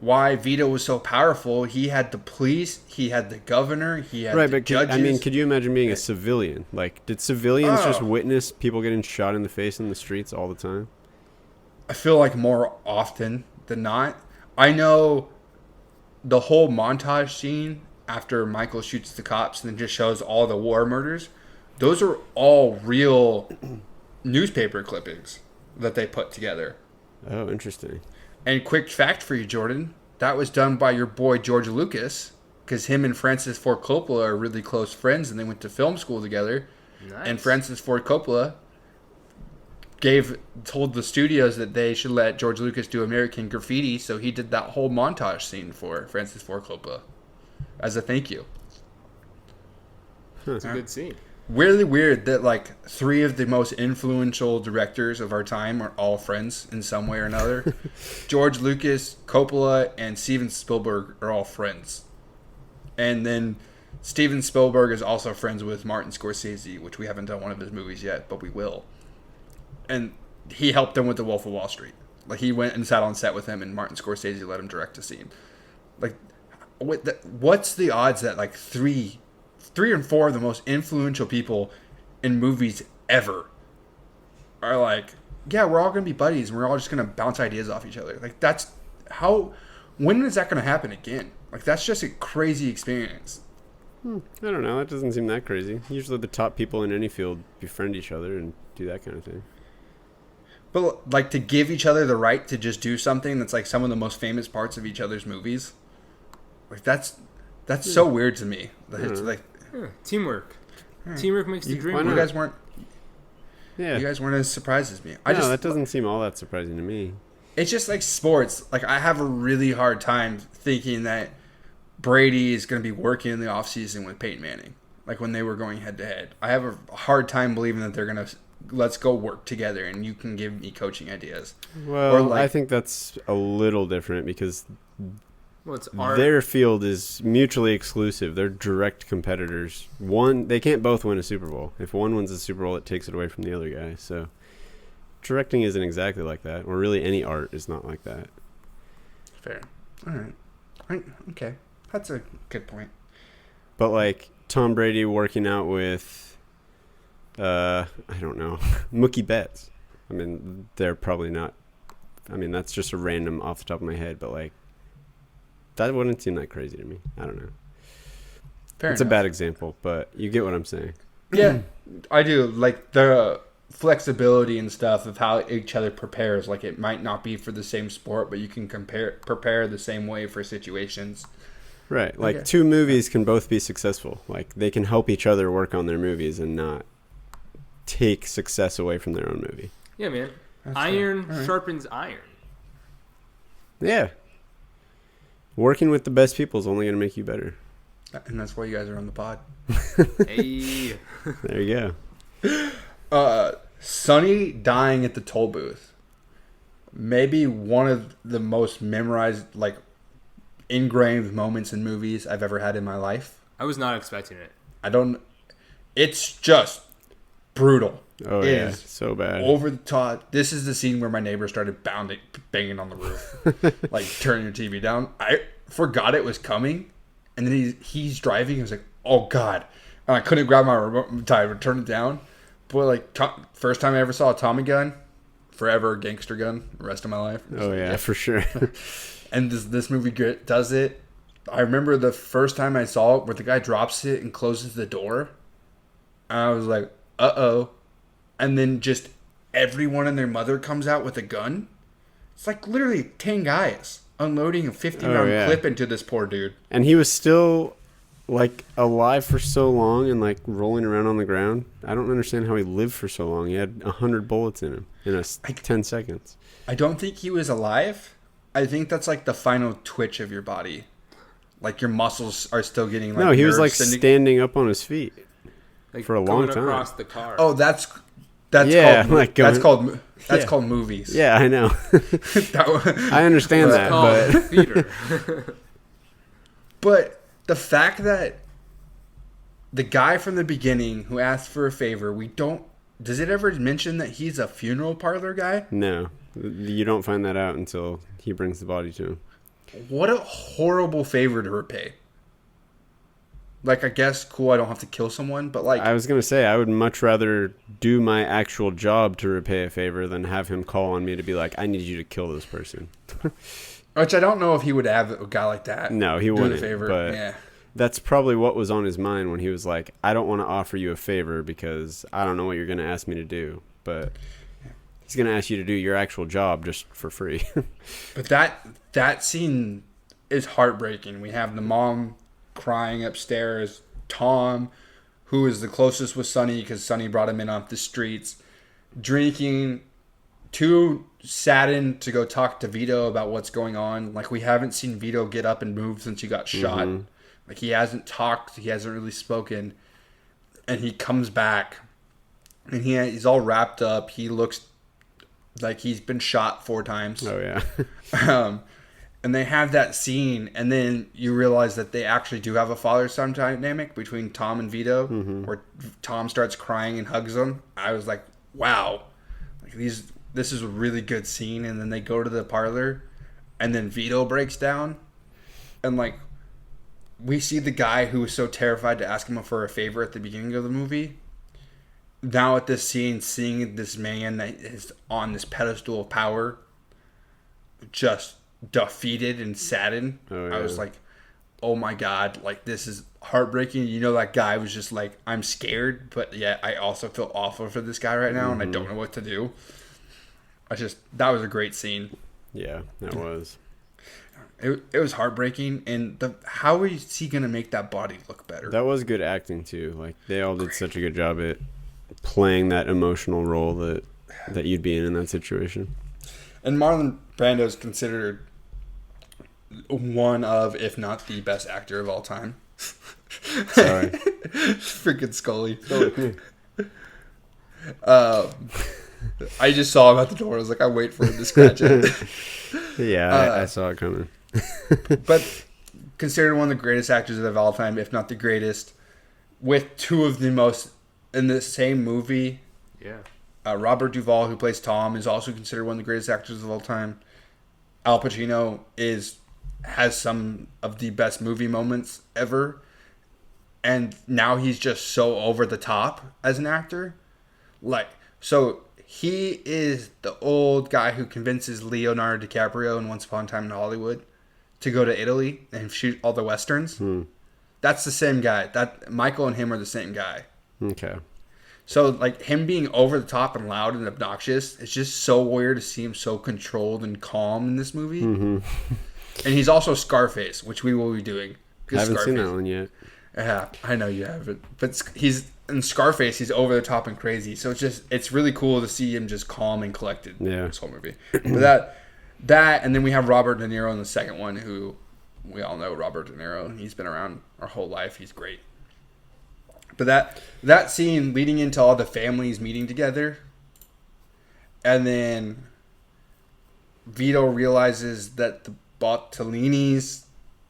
why Vito was so powerful. He had the police, he had the governor, he had the judges. Could you imagine being a civilian? Like, did civilians just witness people getting shot in the face in the streets all the time? I feel like more often than not. I know the whole montage scene after Michael shoots the cops and then just shows all the war murders those are all real newspaper clippings that they put together. Oh, interesting. And quick fact for you, Jordan, that was done by your boy George Lucas, because him and Francis Ford Coppola are really close friends, and they went to film school together. Nice. And Francis Ford Coppola told the studios that they should let George Lucas do American Graffiti, so he did that whole montage scene for Francis Ford Coppola as a thank you. It's a good scene. Really weird that like 3 of the most influential directors of our time are all friends in some way or another. George Lucas, Coppola, and Steven Spielberg are all friends. And then Steven Spielberg is also friends with Martin Scorsese, which we haven't done one of his movies yet, but we will. And he helped him with The Wolf of Wall Street. Like, he went and sat on set with him, and Martin Scorsese let him direct a scene. Like, what's the odds that like 3 and 4 of the most influential people in movies ever are like, yeah, we're all going to be buddies and we're all just going to bounce ideas off each other. Like, that's how, when is that going to happen again? Like, that's just a crazy experience. I don't know. That doesn't seem that crazy. Usually the top people in any field befriend each other and do that kind of thing. But, like, to give each other the right to just do something that's, like, some of the most famous parts of each other's movies, like, that's so weird to me. It's like... Yeah, teamwork. Teamwork makes the dream work. You guys weren't... Yeah. You guys weren't as surprised as me. That doesn't seem all that surprising to me. It's just like sports. Like, I have a really hard time thinking that Brady is going to be working in the offseason with Peyton Manning. Like, when they were going head-to-head. I have a hard time believing that they're going to... Let's go work together and you can give me coaching ideas. Well, I think that's a little different because... Well, their field is mutually exclusive. They're direct competitors. They can't both win a Super Bowl. If one wins a Super Bowl, it takes it away from the other guy. So directing isn't exactly like that, or really any art is not like that. Fair. All right. Okay. That's a good point. But like Tom Brady working out with, I don't know, Mookie Betts. I mean, they're probably not. I mean, that's just a random off the top of my head, but like, that wouldn't seem that crazy to me. I don't know. It's a bad example, but you get what I'm saying. Yeah, I do. Like, the flexibility and stuff of how each other prepares. Like, it might not be for the same sport, but you can prepare the same way for situations. Right. Like, two movies can both be successful. Like, they can help each other work on their movies and not take success away from their own movie. Yeah, man. That's iron sharpens iron. Yeah. Working with the best people is only going to make you better. And that's why you guys are on the pod. Hey. There you go. Sonny dying at the toll booth. Maybe one of the most memorized, like, ingrained moments in movies I've ever had in my life. I was not expecting it. It's just brutal. Oh, yeah. So bad. Over the top. This is the scene where my neighbor started banging on the roof. Like, turning your TV down. I forgot it was coming. And then he's driving. He was like, oh, God. And I couldn't grab my remote to turn it down. But, like, first time I ever saw a Tommy gun. Forever gangster gun. The rest of my life. Oh, like, yeah, for sure. And this movie does it. I remember the first time I saw it where the guy drops it and closes the door. And I was like, uh-oh. And then just everyone and their mother comes out with a gun. It's like literally 10 guys unloading a 50-round clip into this poor dude. And he was still, like, alive for so long and, like, rolling around on the ground. I don't understand how he lived for so long. He had 100 bullets in him in 10 seconds. I don't think he was alive. I think that's, like, the final twitch of your body. Like, your muscles are still getting, like... No, he was, like, standing up on his feet. Like, for a long time. Across the car. Oh, that's called movies. Yeah, I know. I understand that, but theater. But the fact that the guy from the beginning who asked for a favor, does it ever mention that he's a funeral parlor guy? No, you don't find that out until he brings the body to him. What a horrible favor to repay. Like, I guess, cool, I don't have to kill someone, but like... I was going to say, I would much rather do my actual job to repay a favor than have him call on me to be like, I need you to kill this person. Which I don't know if he would have a guy like that. No, he wouldn't. Do the favor. But yeah. that's probably what was on his mind when he was like, I don't want to offer you a favor because I don't know what you're going to ask me to do, but he's going to ask you to do your actual job just for free. But that scene is heartbreaking. We have the mom crying upstairs, Tom, who is the closest with Sonny because Sonny brought him in off the streets, drinking, too saddened to go talk to Vito about what's going on. Like, we haven't seen Vito get up and move since he got shot. Like, he hasn't talked, he hasn't really spoken, and he comes back, and he's all wrapped up. He looks like he's been shot 4 times. Oh, yeah. And they have that scene, and then you realize that they actually do have a father-son dynamic between Tom and Vito, where Tom starts crying and hugs him. I was like, wow. Like, this is a really good scene. And then they go to the parlor, and then Vito breaks down, and like, we see the guy who was so terrified to ask him for a favor at the beginning of the movie. Now at this scene, seeing this man that is on this pedestal of power, just defeated and saddened. Oh, yeah. I was like, oh my God, like, this is heartbreaking. You know, that guy was just like, I'm scared, but yet I also feel awful for this guy right now, and I don't know what to do. That was a great scene. Yeah, that was. It was heartbreaking, and how is he gonna make that body look better? That was good acting too. Like, they all did such a good job at playing that emotional role that you'd be in that situation. And Marlon Brando is considered one of, if not the best actor of all time. Sorry. Freaking Scully. I just saw him at the door. I was like, I wait for him to scratch it. Yeah, I saw it coming. But considered one of the greatest actors of all time, if not the greatest, with 2 of the most in the same movie. Yeah. Robert Duvall, who plays Tom, is also considered one of the greatest actors of all time. Al Pacino has some of the best movie moments ever. And now he's just so over the top as an actor. Like, so he is the old guy who convinces Leonardo DiCaprio in Once Upon a Time in Hollywood to go to Italy and shoot all the Westerns. That's the same guy. Michael and him are the same guy. Okay. So, like, him being over the top and loud and obnoxious, it's just so weird to see him so controlled and calm in this movie. And he's also Scarface, which we will be doing. I haven't seen that one yet. Yeah, I know you haven't. But he's in Scarface, he's over the top and crazy. So it's really cool to see him just calm and collected in this whole movie. But that, and then we have Robert De Niro in the second one, who we all know Robert De Niro. He's been around our whole life. He's great. But that scene leading into all the families meeting together, and then Vito realizes that the Bottolinis,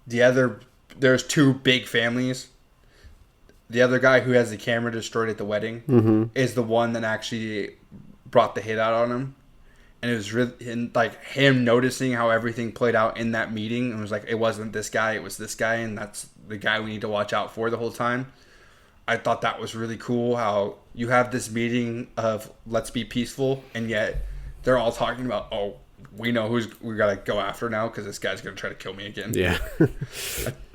there's 2 big families. The other guy who has the camera destroyed at the wedding is the one that actually brought the hit out on him. And it was really, like, him noticing how everything played out in that meeting. And it was like, it wasn't this guy, it was this guy, and that's the guy we need to watch out for the whole time. I thought that was really cool, how you have this meeting of let's be peaceful, and yet they're all talking about, oh, we know we got to go after now because this guy's going to try to kill me again. Yeah.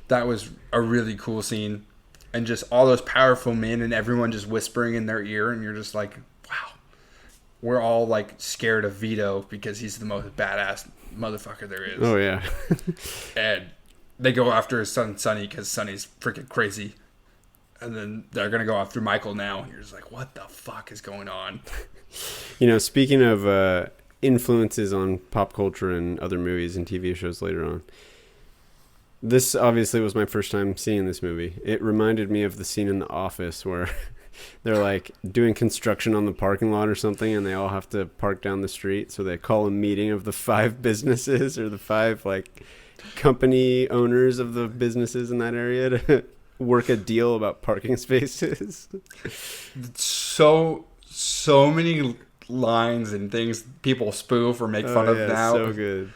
That was a really cool scene. And just all those powerful men and everyone just whispering in their ear, and you're just like, wow. We're all, like, scared of Vito because he's the most badass motherfucker there is. Oh, yeah. And they go after his son, Sonny, because Sonny's freaking crazy. And then they're going to go after Michael now. And you're just like, what the fuck is going on? You know, speaking of influences on pop culture and other movies and TV shows later on, this obviously was my first time seeing this movie. It reminded me of the scene in The Office where they're like doing construction on the parking lot or something, and they all have to park down the street. So they call a meeting of the 5 businesses or the 5 like company owners of the businesses in that area to work a deal about parking spaces. So many lines and things people spoof or make fun of now. So good.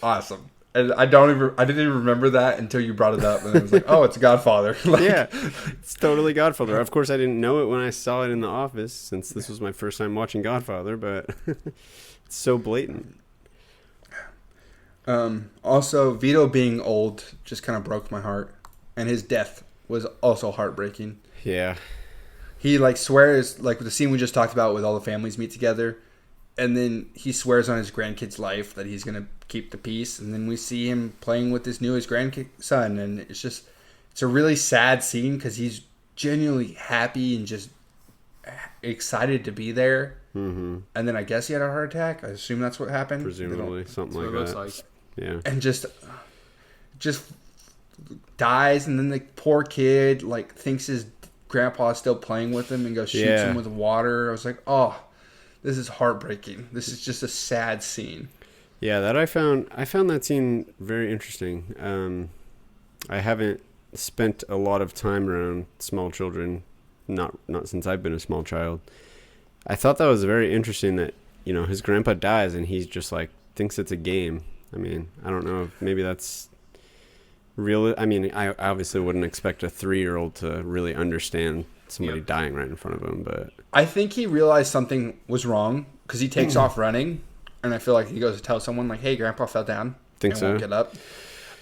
Awesome. And I didn't even remember that until you brought it up, and I was like, oh, it's Godfather. Like, yeah, it's totally Godfather. Of course, I didn't know it when I saw it in The Office, since this was my first time watching Godfather, but it's so blatant. Also, Vito being old just kind of broke my heart. and his death was also heartbreaking. Yeah. He like swears, like the scene we just talked about with all the families meet together, and then he swears on his grandkid's life that he's gonna keep the peace, and then we see him playing with his newest grandson, and it's a really sad scene because he's genuinely happy and just excited to be there. Mm-hmm. And then I guess he had a heart attack. I assume that's what happened. Presumably, something like that. Like. Yeah. And just dies, and then the poor kid like thinks his grandpa's still playing with him and goes shoots him with water. I was like, oh, this is heartbreaking. This is just a sad scene. Yeah, that I found that scene very interesting. I haven't spent a lot of time around small children, not since I've been a small child. I thought that was very interesting that, you know, his grandpa dies and he's just like thinks it's a game. I mean, I don't know if maybe that's real. I mean, I obviously wouldn't expect a 3-year-old to really understand somebody dying right in front of him, but I think he realized something was wrong because he takes off running, and I feel like he goes to tell someone like, "Hey, Grandpa fell down. Think so? Won't get up."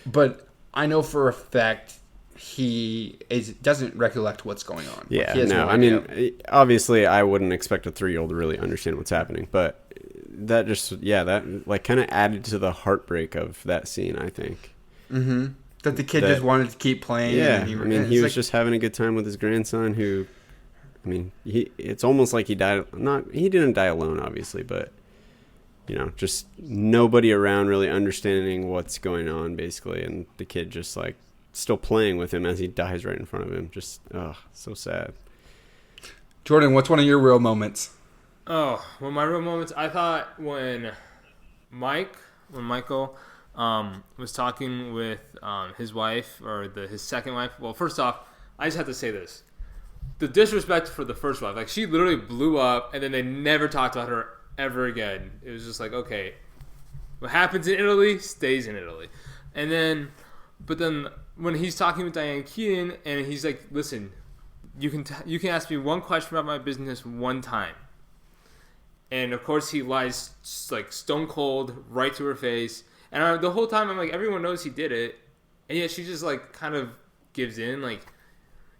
But I know for a fact he doesn't recollect what's going on. Yeah, no I mean, obviously, I wouldn't expect a 3-year-old to really understand what's happening, but that just that like kind of added to the heartbreak of that scene, I think. Mm-hmm. That the kid just wanted to keep playing. Yeah, he was just having a good time with his grandson. Who, I mean, it's almost like he died. He didn't die alone, obviously, but you know, just nobody around really understanding what's going on, basically, and the kid just like still playing with him as he dies right in front of him. Just, so sad. Jordan, what's one of your real moments? Oh, well, my real moments, I thought when Michael was talking with his wife, or his second wife. Well, first off, I just have to say this. The disrespect for the first wife. Like, she literally blew up, and then they never talked about her ever again. It was just like, okay, what happens in Italy stays in Italy. But then when he's talking with Diane Keaton, and he's like, listen, you can ask me one question about my business one time. And, of course, he lies, like, stone cold right to her face. And the whole time, I'm like, everyone knows he did it. And yet she just, like, kind of gives in, like,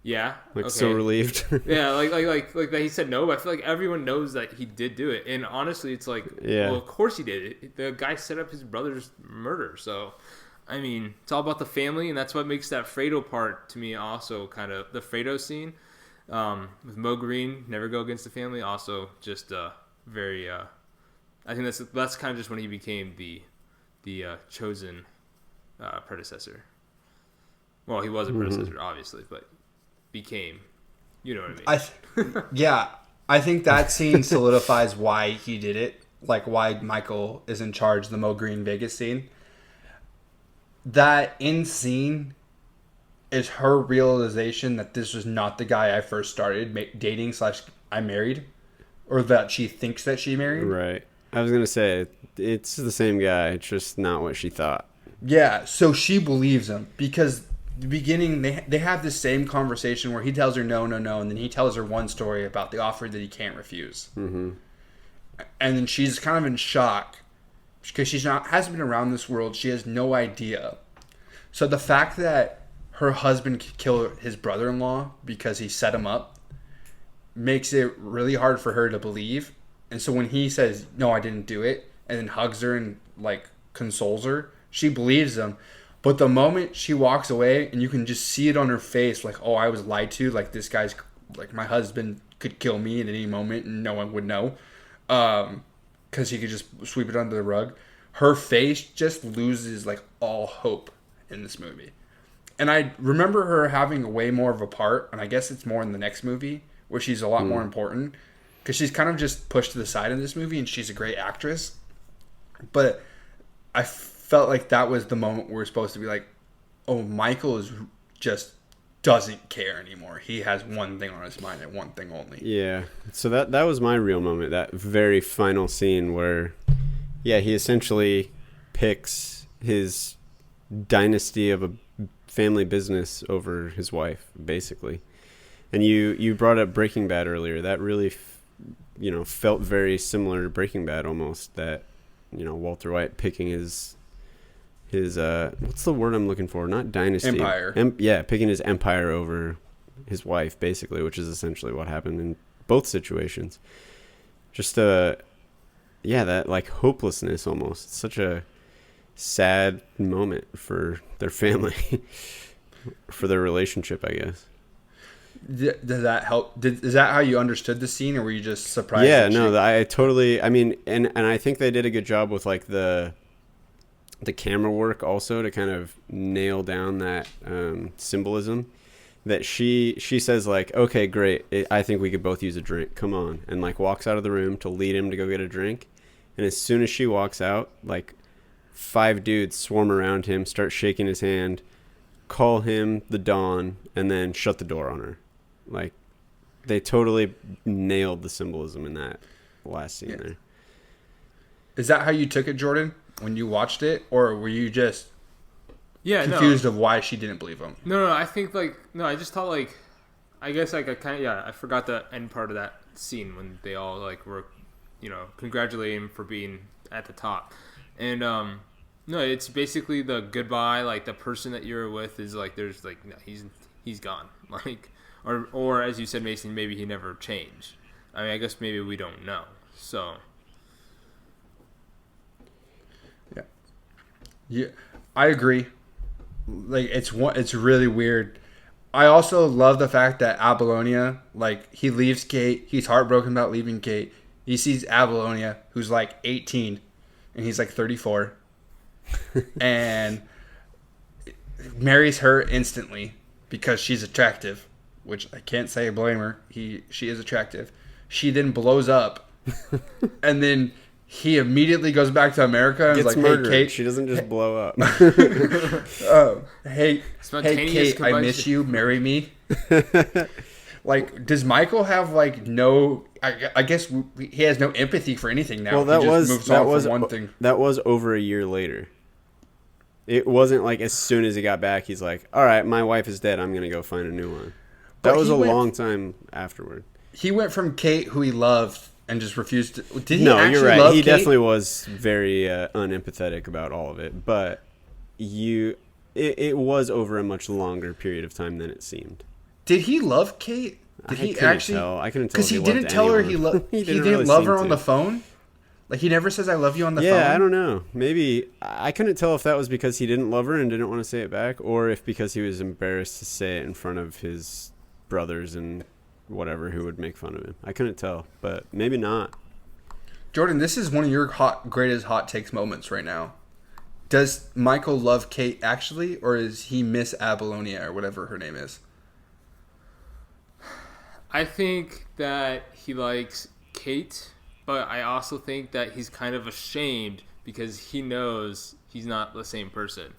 yeah. Like, okay. so relieved. Yeah, like that he said no, but I feel like everyone knows that he did do it. And honestly, it's like, well, of course he did it. The guy set up his brother's murder. So, I mean, it's all about the family, and that's what makes that Fredo part, to me, also kind of, the Fredo scene with Mo Green, never go against the family, also just very, I think that's kind of just when he became the chosen predecessor. Well, he was a predecessor, obviously, but became, you know what I mean? I think that scene solidifies why he did it, like why Michael is in charge, the Mo Green Vegas scene. That end scene is her realization that this was not the guy I first started dating / I married, or that she thinks that she married. Right. I was going to say, it's the same guy. It's just not what she thought. Yeah, so she believes him because the beginning they have this same conversation where he tells her no, and then he tells her one story about the offer that he can't refuse. Mm-hmm. And then she's kind of in shock because hasn't been around this world. She has no idea. So the fact that her husband could kill his brother-in-law because he set him up makes it really hard for her to believe. And so when he says, no, I didn't do it, and then hugs her and, like, consoles her, she believes him. But the moment she walks away, and you can just see it on her face, like, oh, I was lied to, like, this guy's, like, my husband could kill me at any moment, and no one would know, because he could just sweep it under the rug. Her face just loses, like, all hope in this movie. And I remember her having way more of a part, and I guess it's more in the next movie, where she's a lot more important. Because she's kind of just pushed to the side in this movie, and she's a great actress. But I felt like that was the moment where we're supposed to be like, oh, Michael just doesn't care anymore. He has one thing on his mind and one thing only. Yeah. So that was my real moment, that very final scene where, he essentially picks his dynasty of a family business over his wife, basically. And you brought up Breaking Bad earlier. That really felt very similar to Breaking Bad almost, that, Walter White picking his his what's the word I'm looking for? Not dynasty. Empire. Picking his empire over his wife, basically, which is essentially what happened in both situations. Just that like hopelessness almost. It's such a sad moment for their family, for their relationship, I guess. Does that help? Is that how you understood the scene, or were you just surprised? Yeah, no, I totally. I mean, and I think they did a good job with like the camera work also to kind of nail down that symbolism. That she says like, okay, great, I think we could both use a drink. Come on, and like walks out of the room to lead him to go get a drink. And as soon as she walks out, like 5 dudes swarm around him, start shaking his hand, call him the Don, and then shut the door on her. Like, they totally nailed the symbolism in that last scene there. Is that how you took it, Jordan, when you watched it? Or were you just confused of why she didn't believe him? No, I think, like, no, I just thought, like, I guess, like, I forgot the end part of that scene when they all, like, were, congratulating him for being at the top. And, no, it's basically the goodbye, like, the person that you're with is, like, there's, like, no, he's gone. Like, or as you said, Mason, maybe he never changed. I mean, I guess maybe we don't know. So. Yeah, I agree. Like, it's really weird. I also love the fact that Apollonia, like, he leaves Kate. He's heartbroken about leaving Kate. He sees Apollonia, who's like 18, and he's like 34, and marries her instantly because she's attractive, which I can't say I blame her. She is attractive. She then blows up, and then he immediately goes back to America and is like, murdered. "Hey, Kate." She doesn't just blow up. Hey, Kate, I miss you. Marry me. Like, does Michael have like no? I guess he has no empathy for anything now. Well, that was one thing. That was over a year later. It wasn't like as soon as he got back, he's like, "All right, my wife is dead. I'm gonna go find a new one." That was a long time afterward. He went from Kate, who he loved, and just refused to. Did he? No, actually you're right. love He Kate? definitely was very unempathetic about all of it. But it was over a much longer period of time than it seemed. Did he love Kate? Did he actually? I couldn't tell. Because he didn't tell her he loved. He didn't really love her seem on the phone. Like, he never says "I love you" on the phone. Yeah, I don't know. Maybe I couldn't tell if that was because he didn't love her and didn't want to say it back, or if because he was embarrassed to say it in front of his brothers and whatever who would make fun of him. I couldn't tell, but maybe not. Jordan, this is one of your greatest hot takes moments right now. Does Michael love Kate actually, or is he Miss Apollonia or whatever her name is? I think that he likes Kate, but I also think that he's kind of ashamed because he knows he's not the same person.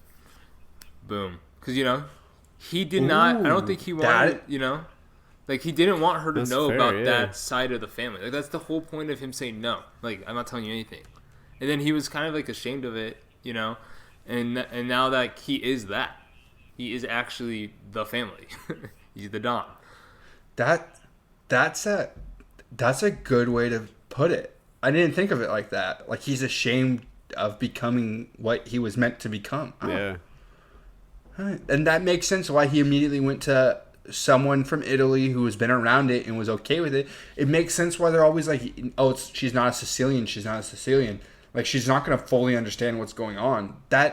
Boom. Because, he did not, I don't think he wanted, like, he didn't want her to know about that side of the family. Like, that's the whole point of him saying no. Like, I'm not telling you anything. And then he was kind of, like, ashamed of it, and now that he is that. He is actually the family. He's the Don. That's a good way to put it. I didn't think of it like that. Like, he's ashamed of becoming what he was meant to become. Oh. Yeah. And that makes sense why he immediately went to someone from Italy who has been around it and was okay with it. It makes sense why they're always like, oh, she's not a Sicilian. She's not a Sicilian. Like, she's not going to fully understand what's going on. Wow.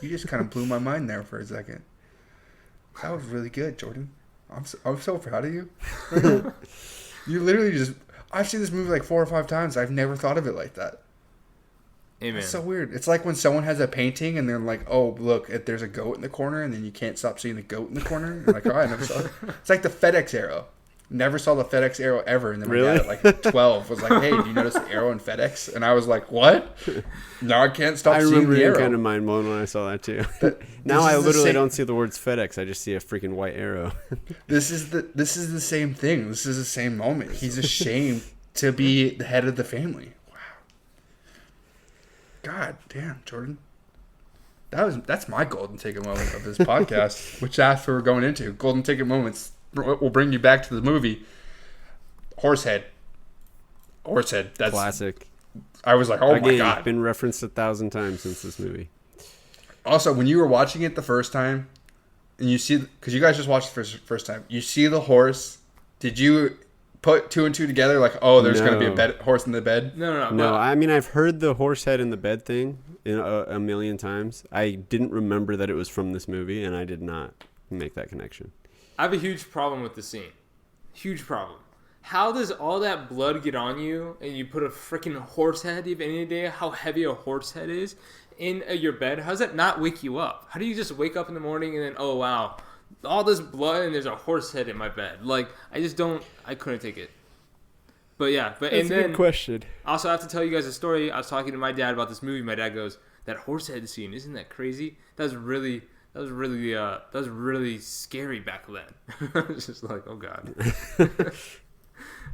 You just kind of blew my mind there for a second. That was really good, Jordan. I'm so proud of you. You literally I've seen this movie like 4 or 5 times. I've never thought of it like that. Amen. It's so weird. It's like when someone has a painting and they're like, oh, look, there's a goat in the corner, and then you can't stop seeing the goat in the corner. You're like, oh, I never saw it. It's like the FedEx arrow. Never saw the FedEx arrow ever. And then my dad at like 12 was like, hey, do you notice the arrow in FedEx? And I was like, what? Now I can't stop seeing the arrow. I remember kind of mind blown when I saw that too. Now I literally don't see the words FedEx. I just see a freaking white arrow. This is the same thing. This is the same moment. He's ashamed to be the head of the family. God damn, Jordan. That's my golden ticket moment of this podcast, which that's what we're going into. Golden ticket moments will bring you back to the movie. Horsehead. That's classic. I was like, oh my God. Been referenced 1,000 times since this movie. Also, when you were watching it the first time, and you see, because you guys just watched the first time, you see the horse. Did you put 2 and 2 together? Like, oh, there's going to be a horse in the bed? No. I mean, I've heard the horse head in the bed thing a million times. I didn't remember that it was from this movie, and I did not make that connection. I have a huge problem with the scene. Huge problem. How does all that blood get on you, and you put a freaking horse head? Do you have any idea how heavy a horse head is in your bed? How does that not wake you up? How do you just wake up in the morning and then, oh wow, all this blood and there's a horse head in my bed? Like, I couldn't take it. But yeah, That's a good question. Also, I have to tell you guys a story. I was talking to my dad about this movie. My dad goes, "That horse head scene, isn't that crazy? That was really scary back then." I was just like, oh God.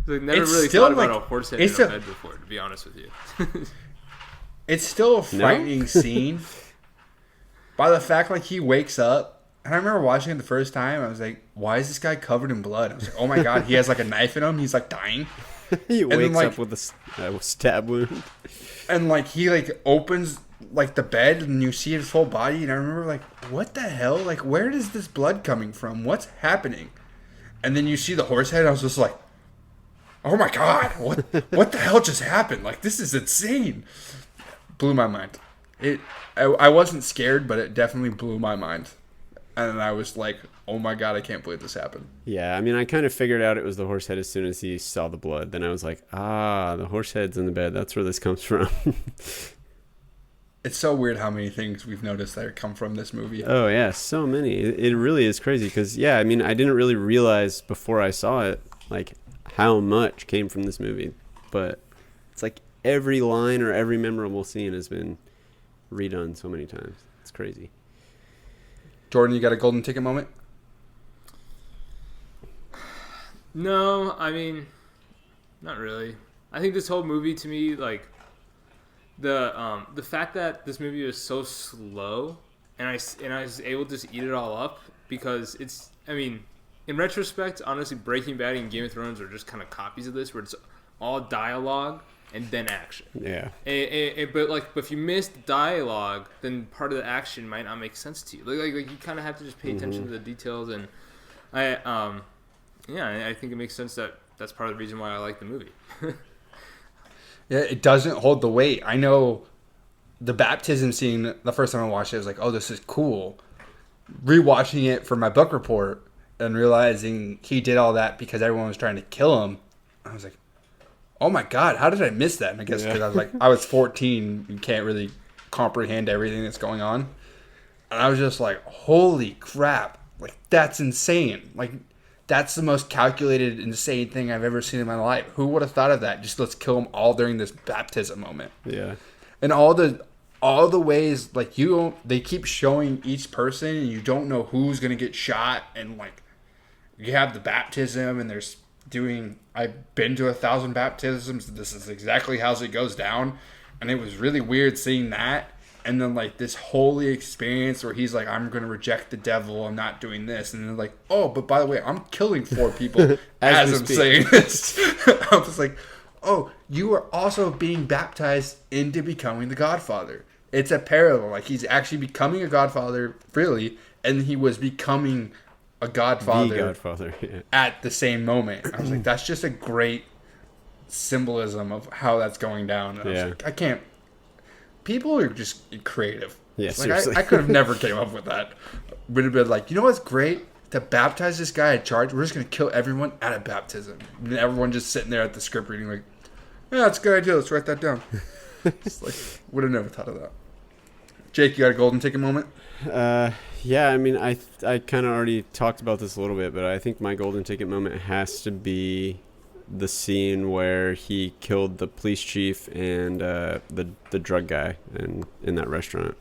Like, never really thought about a horse head in a bed before, to be honest with you. It's still a frightening scene by the fact like he wakes up. And I remember watching it the first time. I was like, why is this guy covered in blood? I was like, oh my God, he has like a knife in him. He's like dying. He wakes up with a stab wound. And like he like opens like the bed and you see his whole body. And I remember like, what the hell? Like, where is this blood coming from? What's happening? And then you see the horse head. And I was just like, oh my God, what the hell just happened? Like, this is insane. Blew my mind. I wasn't scared, but it definitely blew my mind. And I was like, oh my God, I can't believe this happened. Yeah, I mean, I kind of figured out it was the horse head as soon as he saw the blood. Then I was like, the horse head's in the bed. That's where this comes from. It's so weird how many things we've noticed that come from this movie. Oh, yeah, so many. It really is crazy because, yeah, I mean, I didn't really realize before I saw it, like, how much came from this movie. But it's like every line or every memorable scene has been redone so many times. It's crazy. Jordan, you got a golden ticket moment? No, I mean, not really. I think this whole movie to me, like, the fact that this movie was so slow and I was able to just eat it all up because it's, I mean, in retrospect, honestly, Breaking Bad and Game of Thrones are just kind of copies of this where it's all dialogue and then action. Yeah. But if you miss the dialogue, then part of the action might not make sense to you. Like you kind of have to just pay attention to the details, and I think it makes sense that that's part of the reason why I like the movie. Yeah, it doesn't hold the weight. I know the baptism scene, the first time I watched it, I was like, oh, this is cool. Rewatching it for my book report and realizing he did all that because everyone was trying to kill him, I was like, oh my God, how did I miss that? And I guess because I was 14, you can't really comprehend everything that's going on. And I was just like, holy crap, like that's insane. Like that's the most calculated, insane thing I've ever seen in my life. Who would have thought of that? Just let's kill them all during this baptism moment. Yeah. And all the ways, like they keep showing each person and you don't know who's going to get shot. And like you have the baptism and there's I've been to 1,000 baptisms. This is exactly how it goes down. And it was really weird seeing that. And then like this holy experience where he's like, I'm going to reject the devil. I'm not doing this. And then like, oh, but by the way, I'm killing 4 people as I'm saying this. I was like, oh, you are also being baptized into becoming the Godfather. It's a parallel. Like he's actually becoming a Godfather really. And he was becoming a Godfather, yeah. At the same moment. I was like, that's just a great symbolism of how that's going down. And I was like, I can't. People are just creative. Yeah, like, seriously. I could have never came up with that. Would have been like, you know what's great? To baptize this guy at charge. We're just going to kill everyone at a baptism. And everyone just sitting there at the script reading like, yeah, that's a good idea. Let's write that down. Just like, would have never thought of that. Jake, you got a golden ticket moment? Yeah, I mean, I kind of already talked about this a little bit, but I think my golden ticket moment has to be the scene where he killed the police chief and the drug guy in that restaurant.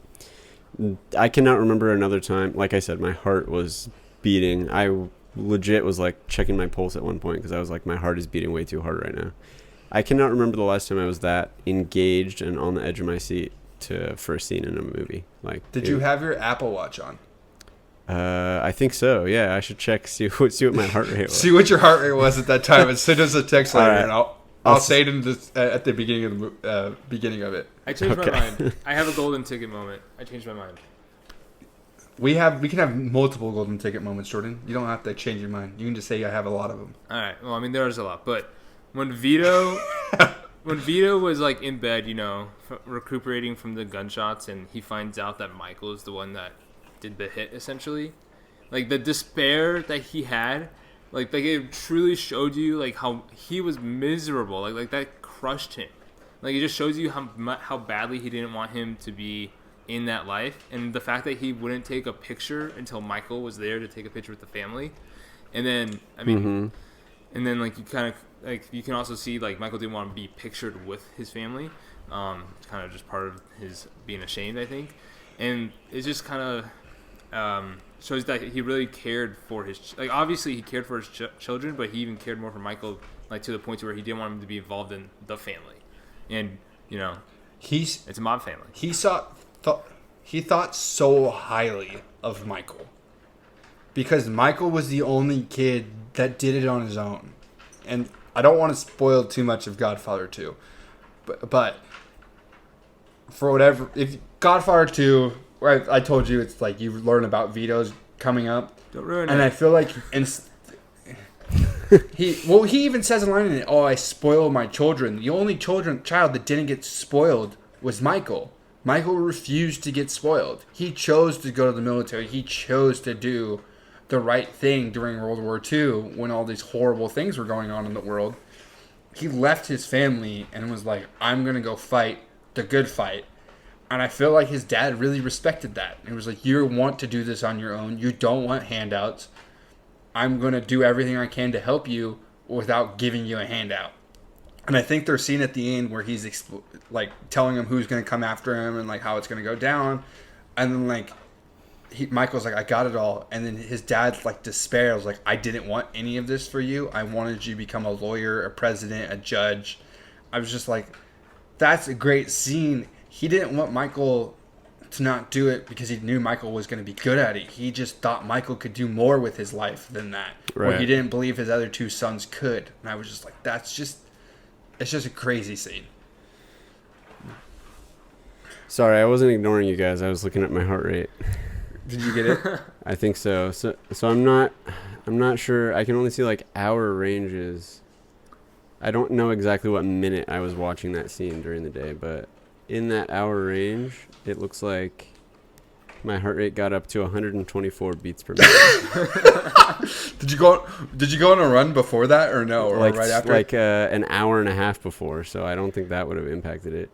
I cannot remember another time. Like I said, my heart was beating. I legit was like checking my pulse at one point because I was like, my heart is beating way too hard right now. I cannot remember the last time I was that engaged and on the edge of my seat for a scene in a movie. Like, did you have your Apple Watch on? I think so. Yeah, I should check see what my heart rate was. See what your heart rate was at that time. And send us a text later, right. and I'll say it at the beginning of it. I changed my mind. I have a golden ticket moment. I changed my mind. We can have multiple golden ticket moments, Jordan. You don't have to change your mind. You can just say I have a lot of them. All right. Well, I mean, there's a lot, but when Vito was like in bed, recuperating from the gunshots, and he finds out that Michael is the one that did the hit, essentially, like the despair that he had, like it truly showed you like how he was miserable, like that crushed him. Like it just shows you how badly he didn't want him to be in that life, and the fact that he wouldn't take a picture until Michael was there to take a picture with the family, and then and then like you kind of like you can also see like Michael didn't want to be pictured with his family. It's kind of just part of his being ashamed, I think, and it just kind of shows that he really cared for his obviously he cared for his children, but he even cared more for Michael, like to the point where he didn't want him to be involved in the family, and it's a mob family. He thought so highly of Michael because Michael was the only kid that did it on his own. And I don't want to spoil too much of Godfather 2, but for whatever, if Godfather 2, where I told you it's like you learn about Vito's coming up. Don't ruin it. And I feel like he even says a line in it, "Oh, I spoil my children." The only child that didn't get spoiled was Michael. Michael refused to get spoiled. He chose to go to the military. He chose to do the right thing during World War II when all these horrible things were going on in the world. He left his family and was like, I'm going to go fight the good fight. And I feel like his dad really respected that. It was like, you want to do this on your own. You don't want handouts. I'm going to do everything I can to help you without giving you a handout. And I think there's a scene at the end where he's telling him who's going to come after him and like how it's going to go down. And then like Michael's like, I got it all. And then his dad's like despair. I was like, I didn't want any of this for you. I wanted you to become a lawyer, a president, a judge. I was just like, that's a great scene. He didn't want Michael to not do it because he knew Michael was going to be good at it. He just thought Michael could do more with his life than that. Right. Where he didn't believe his other two sons could. And I was just like, it's just a crazy scene. Sorry, I wasn't ignoring you guys. I was looking at my heart rate. Did you get it? I think so. So I'm not sure. I can only see like hour ranges. I don't know exactly what minute I was watching that scene during the day, but in that hour range, it looks like my heart rate got up to 124 beats per minute. Did you go on a run before that or no? Or like, right after? Like an hour and a half before, so I don't think that would have impacted it.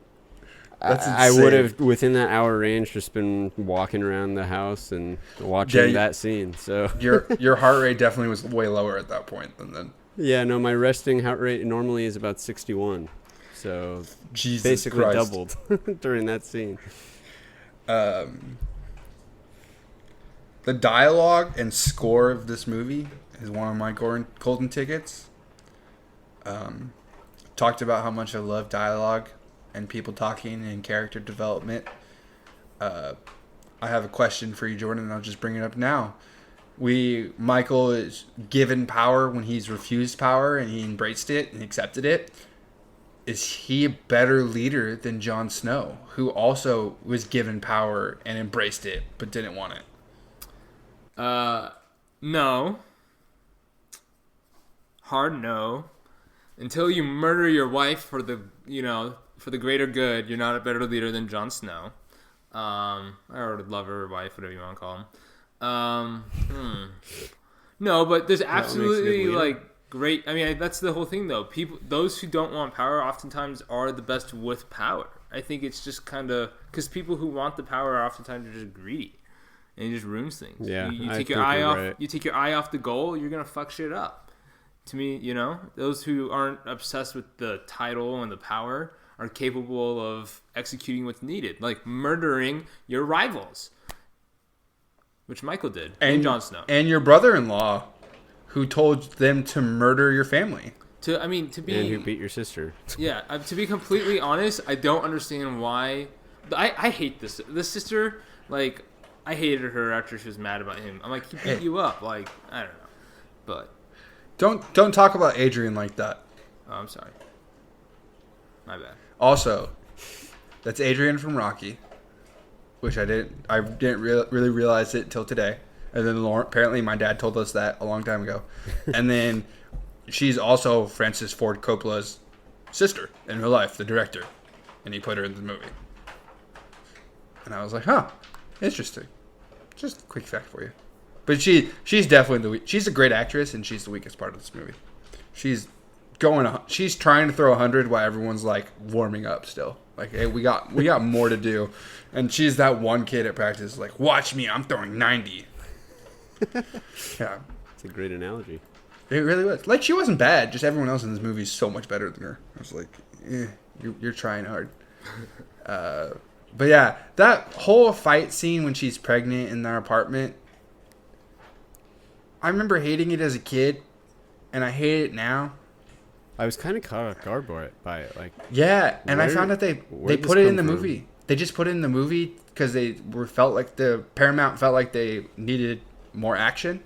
That's I would have, within that hour range, just been walking around the house and watching that scene. So your heart rate definitely was way lower at that point than then. Yeah, no, my resting heart rate normally is about 61. So Jesus basically Christ. doubled during that scene. The dialogue and score of this movie is one of my golden tickets. Talked about how much I love dialogue and people talking and character development. I have a question for you, Jordan, and I'll just bring it up now. Michael is given power when he's refused power and he embraced it and accepted it. Is he a better leader than Jon Snow, who also was given power and embraced it but didn't want it? No. Hard no. Until you murder your wife for the greater good, you're not a better leader than Jon Snow. Or lover, or wife, whatever you want to call him. No, but there's absolutely great. I mean, that's the whole thing, though. Those who don't want power, oftentimes are the best with power. I think it's just kind of because people who want the power, oftentimes are just greedy, and it just ruins things. Yeah, you take your eye off. Right. You take your eye off the goal, you're gonna fuck shit up. To me, those who aren't obsessed with the title and the power are capable of executing what's needed, like murdering your rivals, which Michael did, and Jon Snow, and your brother-in-law, who told them to murder your family. And who beat your sister. Yeah, to be completely honest, I don't understand why. I hate this sister. Like, I hated her after she was mad about him. I'm like, he beat you up. Like, I don't know, but don't talk about Adrian like that. Oh, I'm sorry. My bad. Also, that's Adrian from Rocky, which I didn't really realize it till today. And then apparently my dad told us that a long time ago. And then she's also Francis Ford Coppola's sister in real life, the director. And he put her in the movie. And I was like, huh, interesting. Just a quick fact for you. But she's definitely she's a great actress, and she's the weakest part of this movie. She's trying to throw 100 while everyone's like warming up still. Like, hey, we got more to do. And she's that one kid at practice, like, watch me, I'm throwing 90. Yeah. It's a great analogy. It really was. Like, she wasn't bad, just everyone else in this movie is so much better than her. I was like, you're trying hard. But yeah, that whole fight scene when she's pregnant in their apartment, I remember hating it as a kid, and I hate it now. I was kind of caught off guard by it. Like, yeah, and I found that they put it in the movie. They just put it in the movie because felt like the Paramount felt like they needed more action.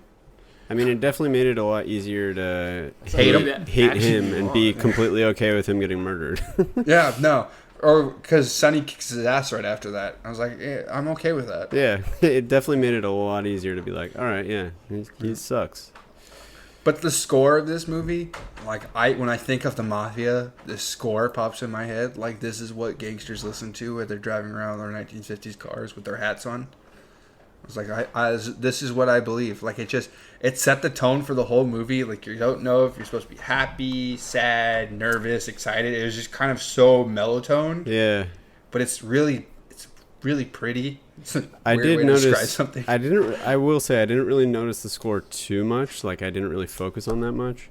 I mean, it definitely made it a lot easier to hate him and be completely okay with him getting murdered. Yeah, no. Or because Sonny kicks his ass right after that. I was like, I'm okay with that. Yeah, it definitely made it a lot easier to be like, all right, yeah, he sucks. But the score of this movie, like, when I think of the Mafia, the score pops in my head. Like, this is what gangsters listen to when they're driving around their 1950s cars with their hats on. I was like, this is what I believe. Like, it set the tone for the whole movie. Like, you don't know if you're supposed to be happy, sad, nervous, excited. It was just kind of so mellow tone. Yeah. But it's really pretty. I did notice something. I will say I didn't really notice the score too much. Like, I didn't really focus on that much.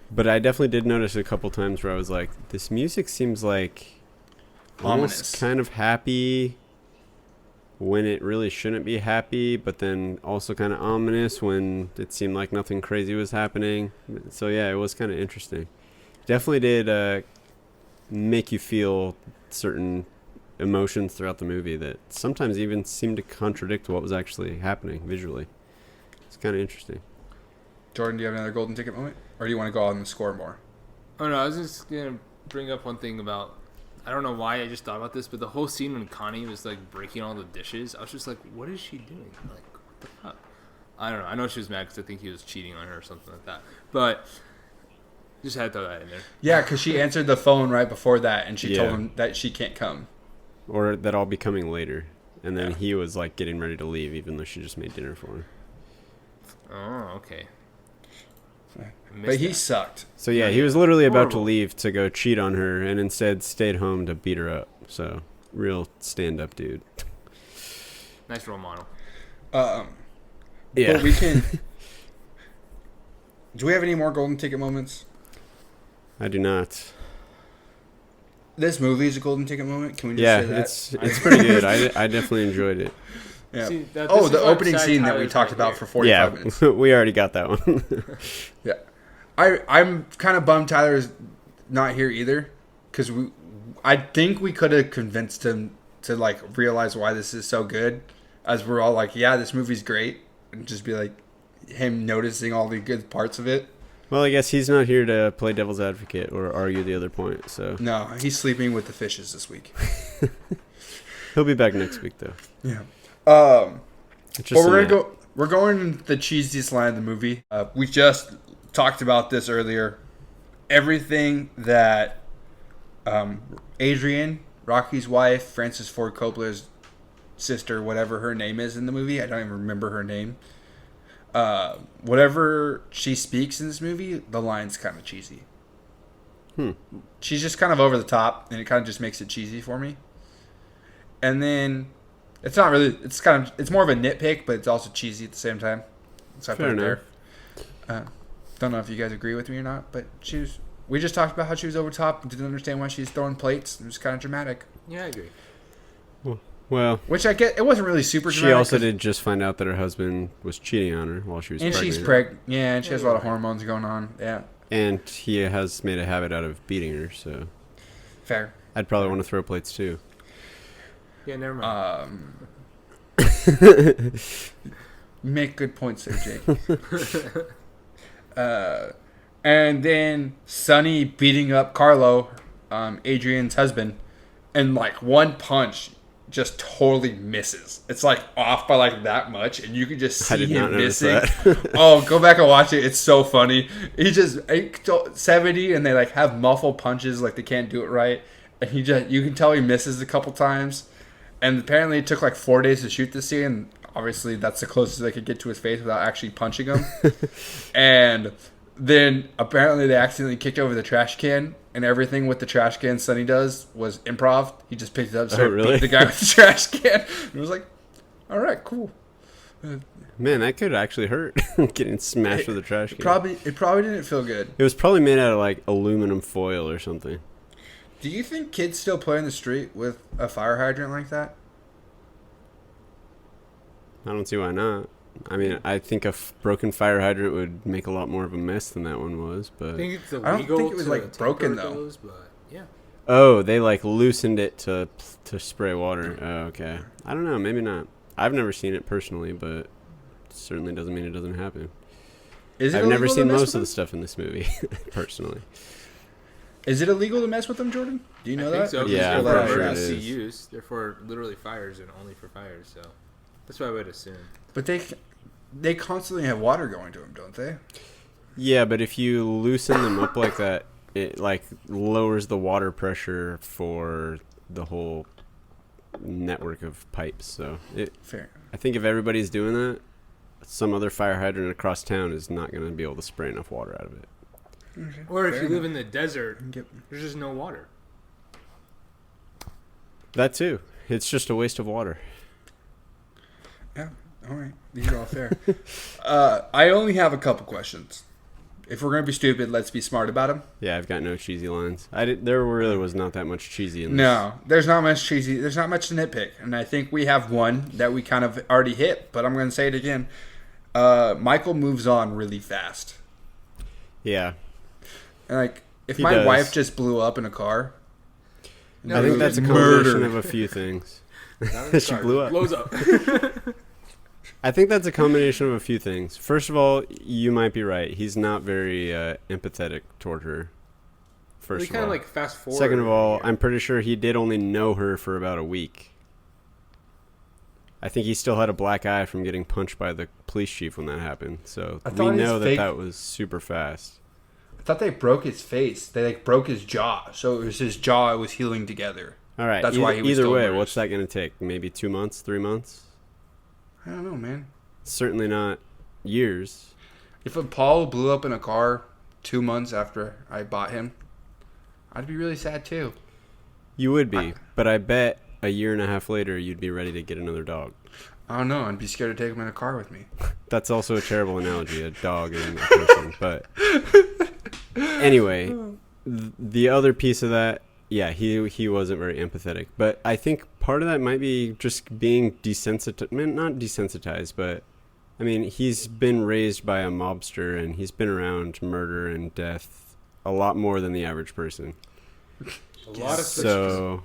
But I definitely did notice a couple times where I was like, this music seems like almost kind of happy when it really shouldn't be happy, but then also kind of ominous when it seemed like nothing crazy was happening. So yeah, it was kind of interesting. Definitely did make you feel certain emotions throughout the movie that sometimes even seemed to contradict what was actually happening visually. It's kind of interesting. Jordan, do you have another golden ticket moment? Or do you want to go on the score more? Oh, no, I was just going to bring up one thing about, I don't know why I just thought about this, but the whole scene when Connie was, like, breaking all the dishes, I was just like, what is she doing? Like, what the fuck? I don't know. I know she was mad because I think he was cheating on her or something like that. But just had to throw that in there. Yeah, because she answered the phone right before that, and she told him that she can't come. Or that I'll be coming later. And then he was, like, getting ready to leave, even though she just made dinner for him. Oh, okay. But he sucked. So, yeah, he was literally about to leave to go cheat on her and instead stayed home to beat her up. So, real stand-up dude. Nice role model. Yeah. But we can... Do we have any more golden ticket moments? I do not. This movie is a golden ticket moment? Can we just say that? It's pretty good. I definitely enjoyed it. Yeah. See, the opening scene that we talked about for 45 minutes. Yeah, we already got that one. Yeah. I'm kind of bummed Tyler's not here either, because I think we could have convinced him to, like, realize why this is so good, as we're all like, yeah, this movie's great, and just be like, him noticing all the good parts of it. Well, I guess he's not here to play devil's advocate or argue the other point, so. No, he's sleeping with the fishes this week. He'll be back next week, though. Yeah. But we're going the cheesiest line of the movie. We just talked about this earlier. Everything that Adrian, Rocky's wife, Francis Ford Coppola's sister, whatever her name is in the movie, I don't even remember her name. Whatever she speaks in this movie, the line's kind of cheesy. She's just kind of over the top, and it kind of just makes it cheesy for me. And then it's not really. It's more of a nitpick, but it's also cheesy at the same time. So I put it there. Don't know if you guys agree with me or not, but we just talked about how she was over top and didn't understand why she was throwing plates. It was kind of dramatic. Yeah, I agree. Well, which I get. It wasn't really super dramatic. She also did just find out that her husband was cheating on her while she was pregnant. And she's pregnant. Yeah, and she has a lot of hormones going on. Yeah. And he has made a habit out of beating her, so. Fair. I'd probably want to throw plates too. Yeah, never mind. Make good points there, Jake. And then Sonny beating up Carlo, Adrian's husband, and like one punch just totally misses. It's like off by like that much, and you can just see him missing. Oh, go back and watch it. It's so funny. He just 70, and they like have muffled punches, like they can't do it right, and you can tell he misses a couple times. And apparently it took like 4 days to shoot this scene. And obviously that's the closest they could get to his face without actually punching him. And then apparently they accidentally kicked over the trash can, and everything with the trash can Sonny does was improv. He just picked it up, started beating the guy with the trash can. And it was like, all right, cool. Man, that could actually hurt, getting smashed with a trash can. It probably didn't feel good. It was probably made out of like aluminum foil or something. Do you think kids still play in the street with a fire hydrant like that? I don't see why not. I mean, I think a broken fire hydrant would make a lot more of a mess than that one was, but I think it's illegal. I don't think it was like broken though. Those, but yeah. Oh, they like loosened it to spray water. Oh, okay. I don't know. Maybe not. I've never seen it personally, but certainly doesn't mean it doesn't happen. I've never seen most of the stuff in this movie, personally. Is it illegal to mess with them, Jordan? Do you know that? So. Yeah, they're I'm for sure it emergency is. use. They're for literally fires and only for fires. So that's what I would assume. But they constantly have water going to them, don't they? Yeah, but if you loosen them up like that, it like lowers the water pressure for the whole network of pipes. So Fair. I think if everybody's doing that, some other fire hydrant across town is not going to be able to spray enough water out of it. Okay. Or if you live in the desert, there's just no water. That too. It's just a waste of water. Yeah. All right. These are all fair. I only have a couple questions. If we're gonna be stupid, let's be smart about them. Yeah, I've got no cheesy lines. There really was not that much cheesy in this. No, there's not much cheesy. There's not much to nitpick, and I think we have one that we kind of already hit. But I'm gonna say it again. Michael moves on really fast. Yeah. And like, if He my does. wife just blew up in a car, I think that's a combination of a few things. She blew up. Blows up. I think that's a combination of a few things. First of all, you might be right. He's not very empathetic toward her. First kind of like fast forward. Second of all, I'm pretty sure he did only know her for about a week. I think he still had a black eye from getting punched by the police chief when that happened. So we know that was super fast. I thought they broke his face. They like broke his jaw, so it was his jaw. It was healing together. All right. That's why he was either still way, bruised. what's that going to take? Maybe 2 months, 3 months? I don't know, man. Certainly not years. If Apollo blew up in a car 2 months after I bought him, I'd be really sad too. You would be, but I bet a year and a half later you'd be ready to get another dog. I don't know. I'd be scared to take him in a car with me. That's also a terrible analogy, a dog and a person. But anyway, the other piece of that, yeah, he wasn't very empathetic. But I think part of that might be just being desensitized. Not desensitized, but I mean, he's been raised by a mobster and he's been around murder and death a lot more than the average person. A lot of So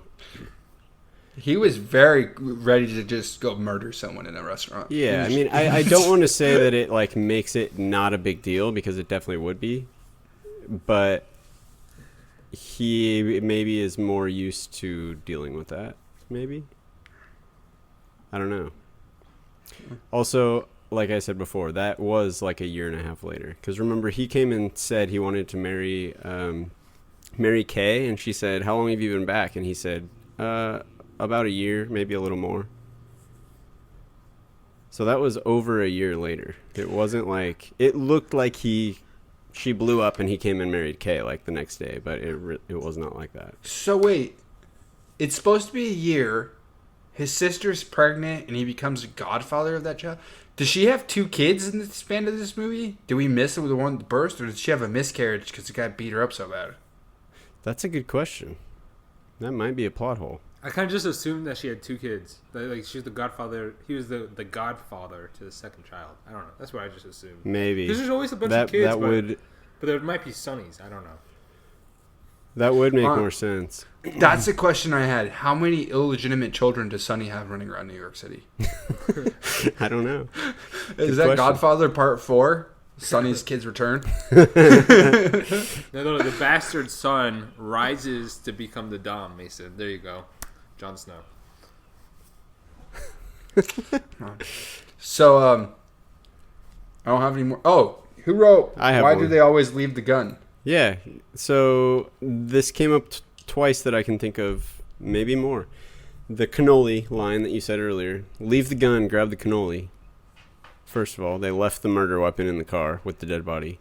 He was very ready to just go murder someone in a restaurant. yeah, I mean, I don't want to say that it like makes it not a big deal because it definitely would be, but he maybe is more used to dealing with that. Maybe, I don't know. Also, like I said before, that was like a year and a half later. Because remember, he came and said he wanted to marry Kay, and she said, "How long have you been back?" And he said, "About a year, maybe a little more." So that was over a year later. It wasn't like it looked like she blew up and he came and married Kay like the next day, but it was not like that. So wait, it's supposed to be a year. His sister's pregnant, and he becomes the godfather of that child. Does she have 2 kids in the span of this movie? Did we miss it with the one that burst, or did she have a miscarriage because the guy beat her up so bad? That's a good question. That might be a plot hole. I kind of just assumed that she had 2 kids. Like she was the godfather. He was the godfather to the second child. I don't know. That's what I just assumed. Maybe. Because there's always a bunch of kids, but there might be Sonnies. I don't know. That would make more sense. That's the question I had. How many illegitimate children does Sonny have running around New York City? I don't know. Is that question. Godfather Part 4? Sonny's Kids Return. No, the bastard son rises to become the Dom, Mason. There you go. Jon Snow. So, I don't have any more. Oh, who wrote Why one. Do They Always Leave the Gun? Yeah, so this came up twice that I can think of, maybe more. The cannoli line that you said earlier. Leave the gun, grab the cannoli. First of all, they left the murder weapon in the car with the dead body.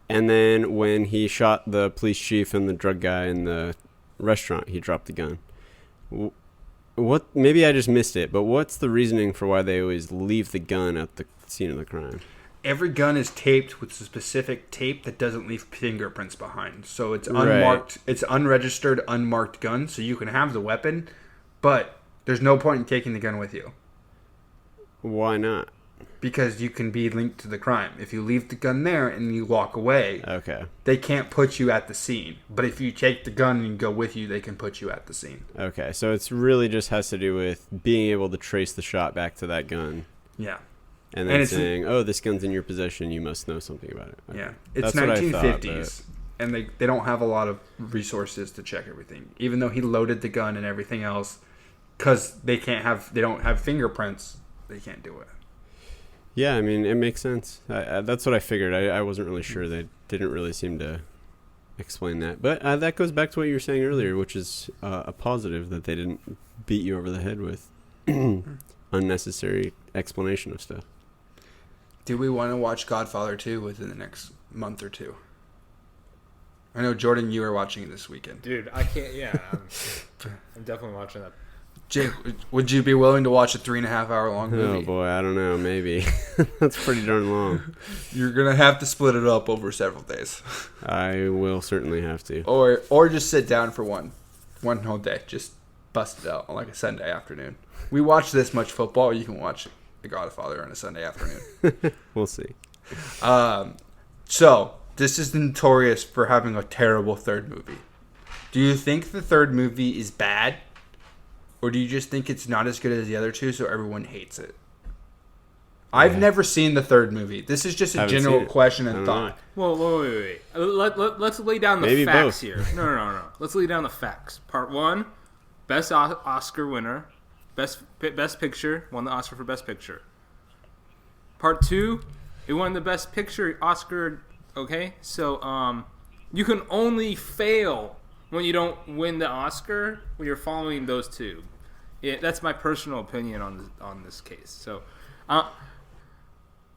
And then when he shot the police chief and the drug guy in the restaurant, he dropped the gun. What? Maybe I just missed it, but what's the reasoning for why they always leave the gun at the scene of the crime? Every gun is taped with a specific tape that doesn't leave fingerprints behind. So it's unmarked, it's unregistered, unmarked gun, so you can have the weapon, but there's no point in taking the gun with you. Why not? Because you can be linked to the crime. If you leave the gun there and you walk away, okay, they can't put you at the scene. But if you take the gun and go with you, they can put you at the scene. Okay, so it's really just has to do with being able to trace the shot back to that gun. Yeah. And then saying, oh, this gun's in your possession, you must know something about it. Okay. Yeah. It's 1950s, and they don't have a lot of resources to check everything. Even though he loaded the gun and everything else, because they don't have fingerprints, they can't do it. Yeah, I mean, it makes sense. That's what I figured. I wasn't really sure. They didn't really seem to explain that. But that goes back to what you were saying earlier, which is a positive that they didn't beat you over the head with unnecessary explanation of stuff. Do we want to watch Godfather 2 within the next month or two? I know, Jordan, you are watching it this weekend. Dude, I can't, yeah. I'm definitely watching that. Jake, would you be willing to watch a 3.5-hour long movie? Oh, boy, I don't know. Maybe. That's pretty darn long. You're going to have to split it up over several days. I will certainly have to. Or just sit down for one whole day. Just bust it out on like a Sunday afternoon. We watch this much football, you can watch The Godfather on a Sunday afternoon. We'll see. So, this is notorious for having a terrible third movie. Do you think the third movie is bad? Or do you just think it's not as good as the other two, so everyone hates it? I've never seen the third movie. This is just a general question and thought. Well, wait. Let's lay down the facts here. No. Let's lay down the facts. Part 1, best Oscar winner. Best Picture, won the Oscar for Best Picture. Part 2, it won the Best Picture Oscar. Okay, so you can only fail when you don't win the Oscar when you're following those two. That's my personal opinion on this case. So I'm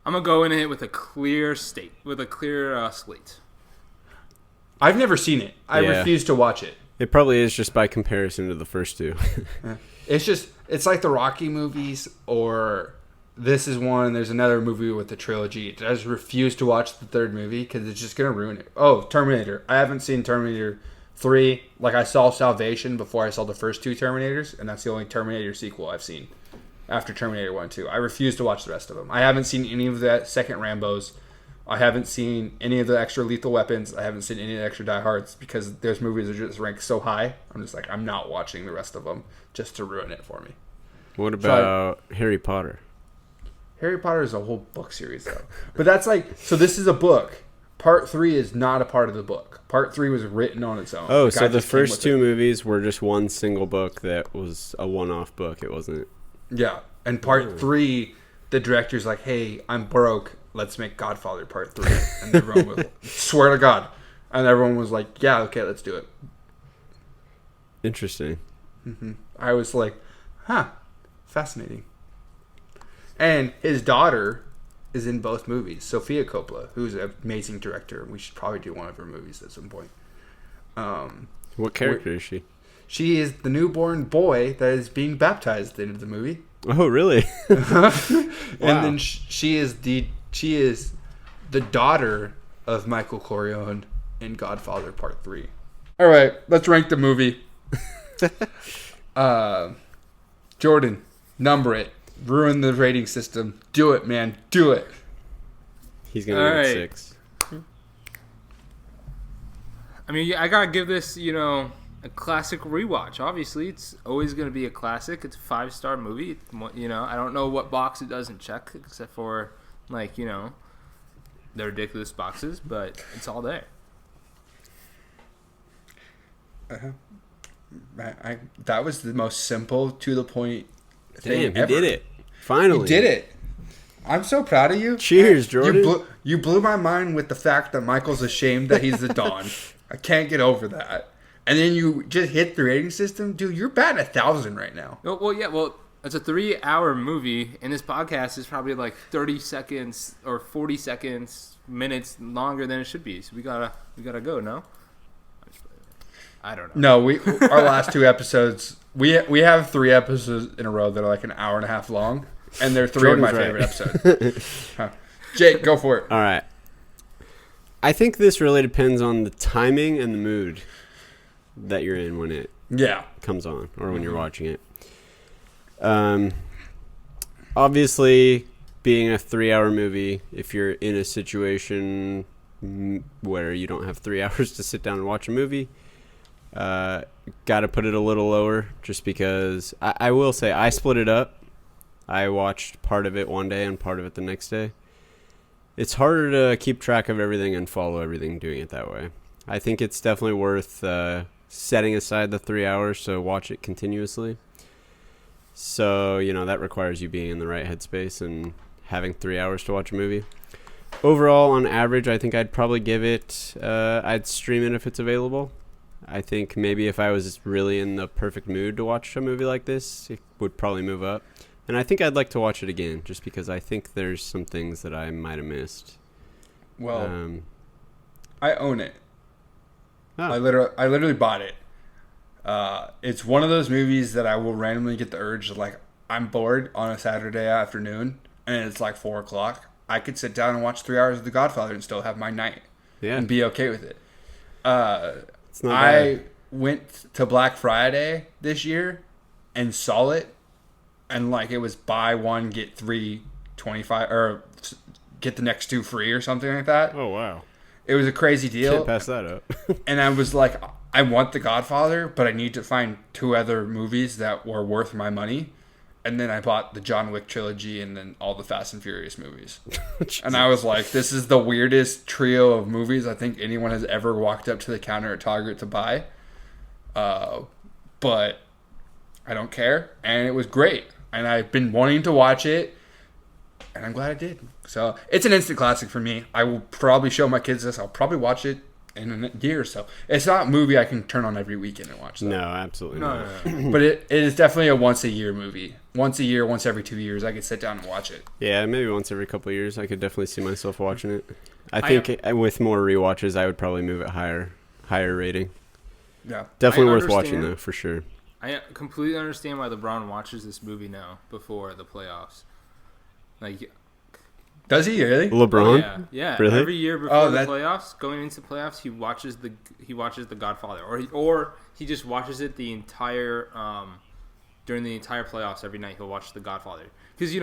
gonna go in it with a clear slate. I've never seen it. I refuse to watch it. It probably is just by comparison to the first two. It's like the Rocky movies, or this is one, and there's another movie with the trilogy. I just refuse to watch the third movie because it's just going to ruin it. Oh, Terminator. I haven't seen Terminator 3. Like, I saw Salvation before I saw the first two Terminators, and that's the only Terminator sequel I've seen after Terminator 1 and 2. I refuse to watch the rest of them. I haven't seen any of the second Rambos. I haven't seen any of the extra Lethal Weapons. I haven't seen any of the extra Die Hards because those movies are just ranked so high. I'm just like, I'm not watching the rest of them just to ruin it for me. What about Harry Potter? Harry Potter is a whole book series, though. But that's like, so this is a book. Part 3 is not a part of the book. Part 3 was written on its own. Oh, so the first two movies were just one single book that was a one-off book. It wasn't... Yeah. And part 3, the director's like, hey, I'm broke. Let's make Godfather Part 3. And everyone was like, swear to God. And everyone was like, yeah, okay, let's do it. Interesting. Mm-hmm. I was like, huh, fascinating. And his daughter is in both movies. Sofia Coppola, who's an amazing director. We should probably do one of her movies at some point. What character is she? She is the newborn boy that is being baptized at the end of the movie. Oh, really? And then she is the daughter of Michael Corleone in Godfather Part 3. All right, let's rank the movie. Jordan, number it. Ruin the rating system. Do it, man. Do it. He's going to give it 6. I mean, I got to give this, a classic rewatch. Obviously, it's always going to be a classic. It's a 5-star movie. I don't know what box it doesn't check, except for, They're ridiculous boxes, but it's all there. That was the most simple, to the point thing Damn, ever. you did it. Finally. You did it. I'm so proud of you. Cheers, Jordan. You blew my mind with the fact that Michael's ashamed that he's the Don. I can't get over that. And then you just hit the rating system. Dude, you're batting 1,000 right now. Well, yeah, it's a 3-hour movie, and this podcast is probably like 30 seconds or 40 seconds, minutes longer than it should be. So we gotta go, no? I don't know. No, our last 2 episodes, we have 3 episodes in a row that are like an hour and a half long, and they're 3 of my favorite episodes. Huh. Jake, go for it. All right. I think this really depends on the timing and the mood that you're in when it comes on or when you're watching it. Obviously, being a 3-hour movie, if you're in a situation where you don't have 3 hours to sit down and watch a movie, got to put it a little lower, just because I will say I split it up. I watched part of it one day and part of it the next day. It's harder to keep track of everything and follow everything doing it that way. I think it's definitely worth setting aside the 3 hours to watch it continuously. So, that requires you being in the right headspace and having 3 hours to watch a movie. Overall, on average, I think I'd probably give it, I'd stream it if it's available. I think maybe if I was really in the perfect mood to watch a movie like this, it would probably move up. And I think I'd like to watch it again, just because I think there's some things that I might have missed. Well, I own it. Oh. I literally bought it. It's one of those movies that I will randomly get the urge to, like, I'm bored on a Saturday afternoon, and it's like 4 o'clock. I could sit down and watch 3 hours of The Godfather and still have my night and be okay with it. It's not bad. I went to Black Friday this year and saw it, and like it was buy one get 3 25, or get the next 2 free or something like that. Oh wow! It was a crazy deal. Can't pass that up. And I was like, I want The Godfather, but I need to find 2 other movies that were worth my money. And then I bought the John Wick trilogy and then all the Fast and Furious movies. And I was like, this is the weirdest trio of movies I think anyone has ever walked up to the counter at Target to buy. But I don't care. And it was great. And I've been wanting to watch it. And I'm glad I did. So it's an instant classic for me. I will probably show my kids this. I'll probably watch it in a year or so. It's not a movie I can turn on every weekend and watch. Though. No, absolutely not. No. But it is definitely a once-a-year movie. Once a year, once every 2 years, I could sit down and watch it. Yeah, maybe once every couple of years. I could definitely see myself watching it. I think with more rewatches, I would probably move it higher rating. Yeah, definitely worth watching though, for sure. I completely understand why LeBron watches this movie now before the playoffs. Like, does he really? LeBron? Yeah. Really? Every year before the playoffs, going into the playoffs, he watches The Godfather, or he just watches it the entire during the entire playoffs. Every night he'll watch The Godfather, because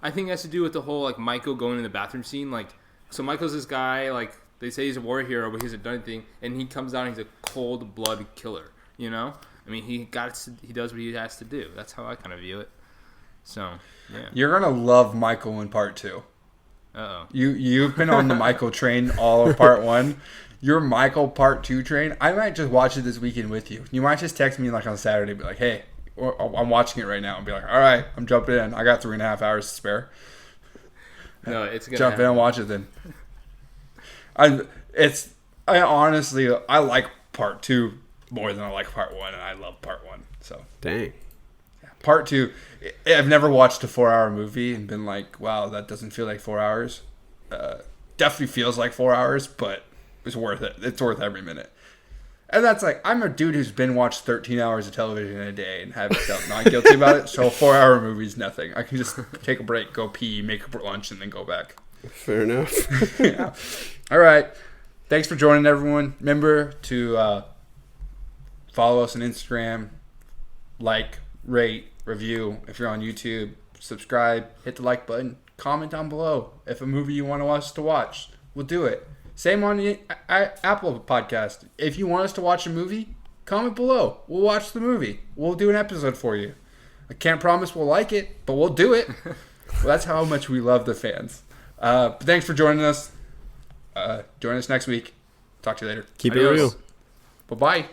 I think it has to do with the whole like Michael going in the bathroom scene. Like, so Michael's this guy, like they say he's a war hero, but he hasn't done anything, and he comes out and he's a cold blood killer. I mean, he does what he has to do. That's how I kind of view it. So yeah, you're gonna love Michael in part 2. Uh-oh. You've been on the Michael train all of part 1. Your Michael part 2 train. I might just watch it this weekend with you. You might just text me like on Saturday, be like, "Hey, I'm watching it right now," and be like, "All right, I'm jumping in. I got 3.5 hours to spare." No, it's gonna jump in and watch it then. I honestly like part 2 more than I like part 1, and I love part 1. So dang. Part 2, I've never watched a 4-hour movie and been like, wow, that doesn't feel like 4 hours. Definitely feels like 4 hours, but it's worth it. It's worth every minute. And that's like, I'm a dude who's been watched 13 hours of television in a day and haven't felt not guilty about it. So a 4-hour movie is nothing. I can just take a break, go pee, make lunch, and then go back. Fair enough. Yeah. All right. Thanks for joining, everyone. Remember to follow us on Instagram, like, rate, review. If you're on YouTube, subscribe, hit the like button, comment down below if a movie you want us to watch. We'll do it. Same on the Apple podcast. If you want us to watch a movie, comment below. We'll watch the movie. We'll do an episode for you. I can't promise we'll like it, but we'll do it. Well, that's how much we love the fans. But thanks for joining us. Join us next week. Talk to you later. Keep it Adios. real. Bye-bye.